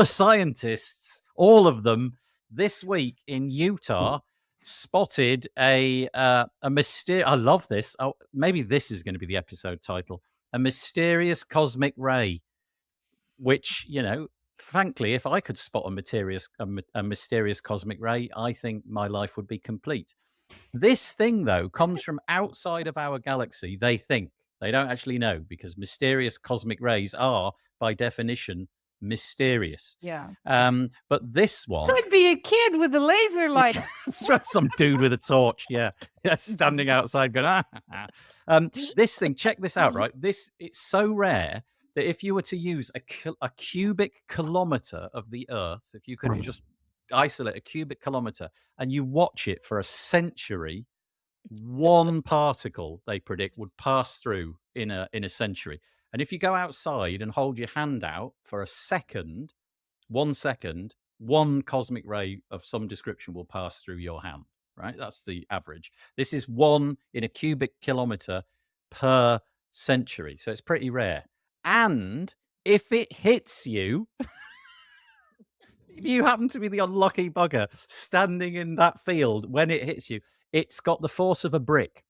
scientists, all of them, this week in Utah, spotted a mysterious. I love this. Oh, maybe this is going to be the episode title. A mysterious cosmic ray, which, frankly, if I could spot a mysterious cosmic ray, I think my life would be complete. This thing, though, comes from outside of our galaxy. They think. They don't actually know, because mysterious cosmic rays are, by definition, mysterious. Yeah. But this one could be a kid with a laser light. Some dude with a torch, standing outside going, this thing, check this out, right? It's so rare that if you were to use a cubic kilometer of the Earth, if you could just isolate a cubic kilometer and you watch it for a century, one particle they predict would pass through in a century. And if you go outside and hold your hand out for a second, 1 second, one cosmic ray of some description will pass through your hand, right? That's the average. This is 1 in a cubic kilometer per century. So it's pretty rare. And if it hits you, if you happen to be the unlucky bugger standing in that field when it hits you, it's got the force of a brick.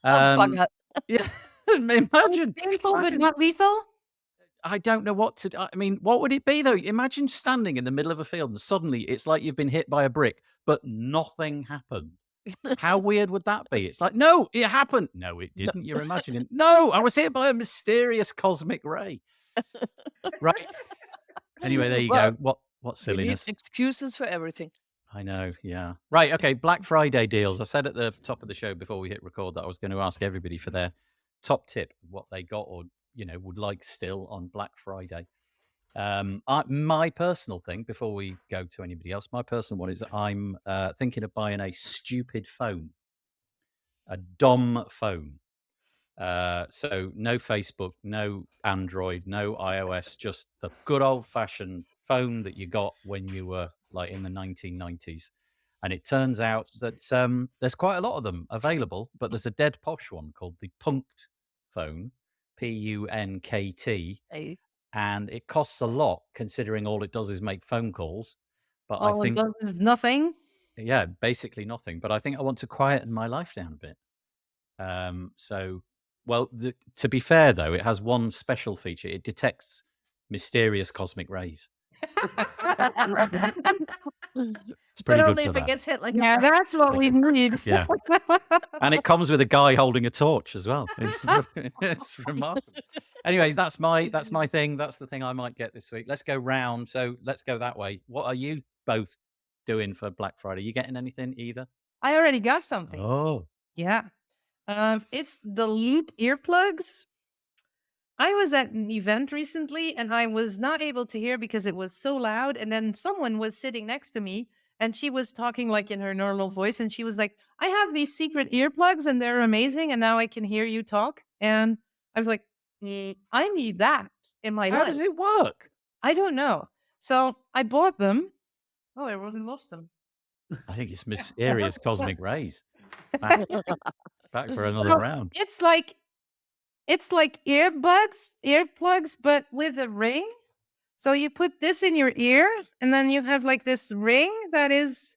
Bugger. Yeah. Imagine. Painful but not lethal? I don't know what to. I mean, what would it be though? Imagine standing in the middle of a field and suddenly it's like you've been hit by a brick, but nothing happened. How weird would that be? It's like, no, it happened. No, it didn't. You're imagining. No, I was hit by a mysterious cosmic ray. Right. Anyway, there you go. What silliness. We need excuses for everything. I know. Yeah. Right. Okay. Black Friday deals. I said at the top of the show before we hit record that I was going to ask everybody for their top tip, what they got or would like still on Black Friday. My personal thing, before we go to anybody else, my personal one is that I'm thinking of buying a stupid phone, a dumb phone. So no Facebook, no Android, no iOS, just the good old fashioned phone that you got when you were like in the 1990s. And it turns out that there's quite a lot of them available, but there's a dead posh one called the Punkt phone, Punkt, and it costs a lot considering all it does is make phone calls. But I think it does is nothing. Yeah, basically nothing. But I think I want to quieten my life down a bit. To be fair though, it has one special feature. It detects mysterious cosmic rays. It's But pretty good only for if that. it gets hit like Yeah, that's what we need. Yeah. And it comes with a guy holding a torch as well. It's remarkable. Anyway, that's my thing. That's the thing I might get this week. Let's go round. So let's go that way. What are you both doing for Black Friday? You getting anything either? I already got something. Oh. Yeah. It's the Loop earplugs. I was at an event recently and I was not able to hear because it was so loud. And then someone was sitting next to me and she was talking like in her normal voice. And she was like, I have these secret earplugs and they're amazing. And now I can hear you talk. And I was like, I need that in my life. How does it work? I don't know. So I bought them. Oh, I really lost them. I think it's mysterious cosmic rays. Back for another round. It's like earplugs, but with a ring. So you put this in your ear, and then you have like this ring that is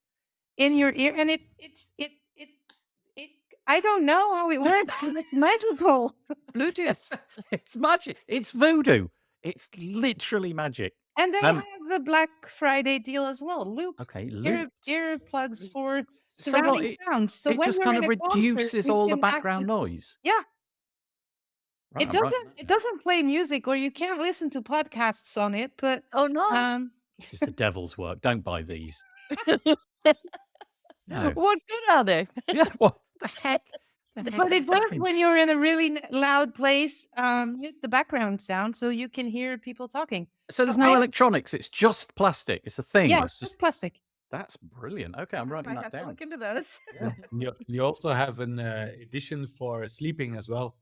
in your ear, and it's I don't know how it works. It's magical. Bluetooth. It's magic. It's voodoo. It's literally magic. And they have the Black Friday deal as well. Loop. Okay, Earplugs for So surrounding sounds. So it when just you're kind in of a concert, reduces you all the can background actually- noise. Yeah. Right, It doesn't play music, or you can't listen to podcasts on it. But Oh no. This is the devil's work. Don't buy these. No. What good are they? Yeah, what the heck? But it works when you're in a really loud place. The background sound, so you can hear people talking. So there's no electronics. It's just plastic. It's a thing. Yeah, It's it's just plastic. That's brilliant. Okay, I'm writing I that have to down. look into those. You also have an edition for sleeping as well.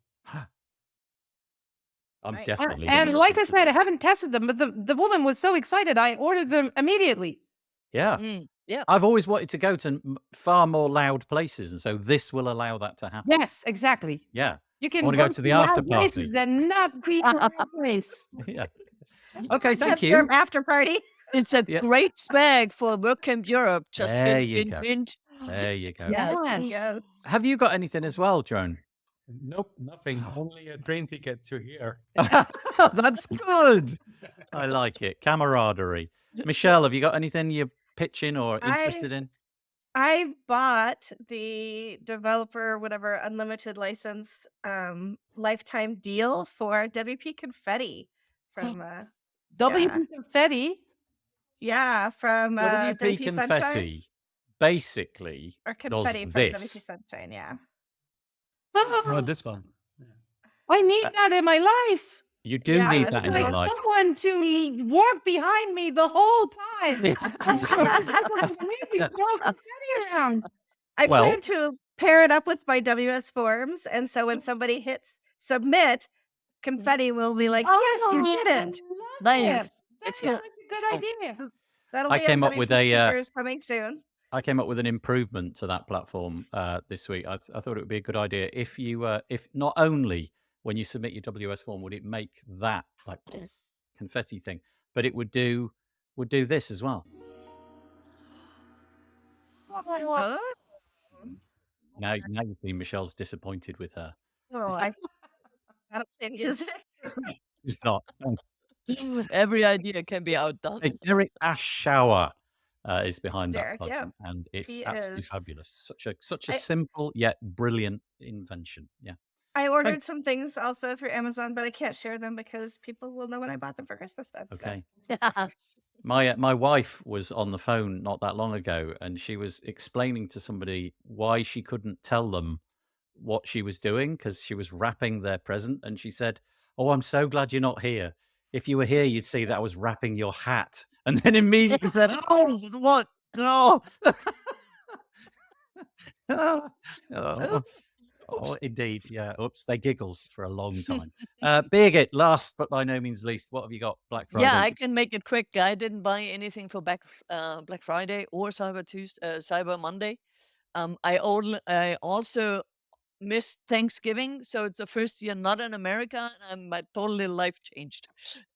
I'm Right. definitely. And gonna like look I into said, I this. haven't tested them, but the woman was so excited, I ordered them immediately. Yeah. Yeah. I've always wanted to go to far more loud places, and so this will allow that to happen. Yes, exactly. Yeah. You can wanna go to the loud after places party. and not be in a loud place. Yeah. Okay, thank Have you. your after party. It's a Yeah. great spag for WordCamp Europe. Just There hint, you hint, go. hint. There you go. Yes. Yes. Have you got anything as well, Joan? Nope, nothing. Only a train ticket to here. That's good. I like it. Camaraderie. Michelle, have you got anything you're pitching or interested in? I bought the developer, whatever, unlimited license lifetime deal for WP Confetti from WP Confetti. from WP Sunshine. Confetti basically Or Confetti does from this. WP Sunshine, yeah. Oh, this one. I need that in my life. You do Yeah, need it's that in Like your life. someone to walk behind me the whole time. Really throw confetti around. I Well- plan to pair it up with my WS Forms, and so when somebody hits submit, confetti will be like, yes, you did it. Nice. That's Yeah. a good idea. That'll I be came up upcoming with for a stickers coming soon. I came up with an improvement to that platform this week. I thought it would be a good idea if you if not only when you submit your WS form would it make that like confetti thing, but it would do this as well. Oh, Now you see Michelle's disappointed with her. I don't play music. It's not. Every idea can be outdone. Hey, Derek Ash Shower is behind Derek, that yeah. plugin, and it's He absolutely is. fabulous. Such a simple yet brilliant invention. Yeah. I ordered some things also through Amazon, but I can't share them because people will know when I bought them for Christmas then. Okay. So. My wife was on the phone not that long ago, and she was explaining to somebody why she couldn't tell them what she was doing because she was wrapping their present, and she said, "Oh, I'm so glad you're not here. If you were here, you'd see that I was wrapping your hat." And then immediately said, "Oh, what? Oh, Oops. oh, indeed, yeah. Oops." They giggled for a long time. Birgit, last but by no means least, what have you got Black Friday? Yeah, I can make it quick. I didn't buy anything for Black Friday or Cyber Monday. I also missed Thanksgiving, so it's the first year not in America, and my totally life changed.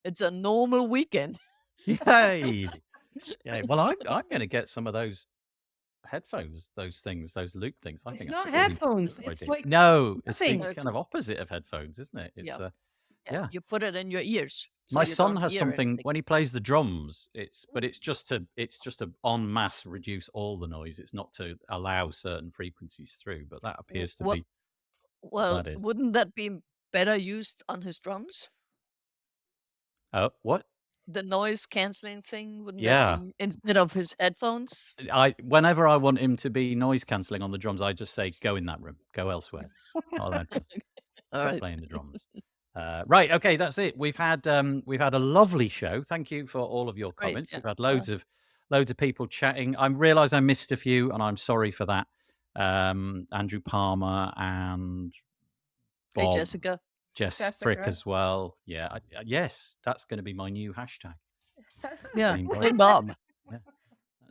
It's a normal weekend. Yay! Yeah. Well, I'm going to get some of those headphones, those loop things. I It's think not that's a really headphones. good It's idea. like No, it's the nothing. kind of opposite of headphones, isn't it? It's yeah. You put it in your ears. So My you son don't has hear something anything. when he plays the drums. It's just to en masse reduce all the noise. It's not to allow certain frequencies through. But that appears to be Well, that is. wouldn't that be better used on his drums? Oh, what? The noise canceling thing, wouldn't Yeah. that be instead of his headphones? Whenever I want him to be noise cancelling on the drums, I just say, "Go in that room. Go elsewhere." All right. All right. Playing the drums. Right. Okay. That's it. We've had a lovely show. Thank you for all of your Great, comments. yeah. We've had loads of people chatting. I realise I missed a few, and I'm sorry for that. Andrew Palmer and Hey, Bob, Jessica. Jess Frick as well. Yeah. Yes, that's going to be my new hashtag. Yeah. Name Bob. Hey, Bob. Yeah.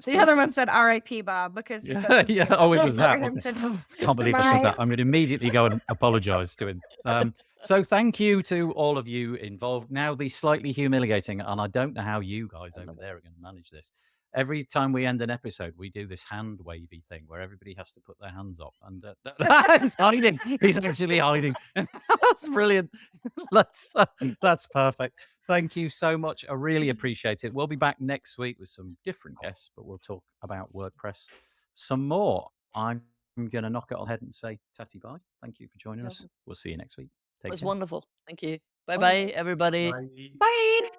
The other one said R.I.P. Bob because you Yeah, said yeah. Oh, it was that. for him Wasn't it? to Can't believe I said that. I'm going to immediately go and apologise to him. So thank you to all of you involved. Now the slightly humiliating, and I don't know how you guys over there are going to manage this. Every time we end an episode, we do this hand wavy thing where everybody has to put their hands up, and he's hiding. He's actually hiding. That's brilliant. That's perfect. Thank you so much. I really appreciate it. We'll be back next week with some different guests, but we'll talk about WordPress some more. I'm going to knock it on head and say tatty bye. Thank you for joining us. We'll see you next week. It was Take care. wonderful. Thank you. Bye-bye, everybody. Bye. Bye.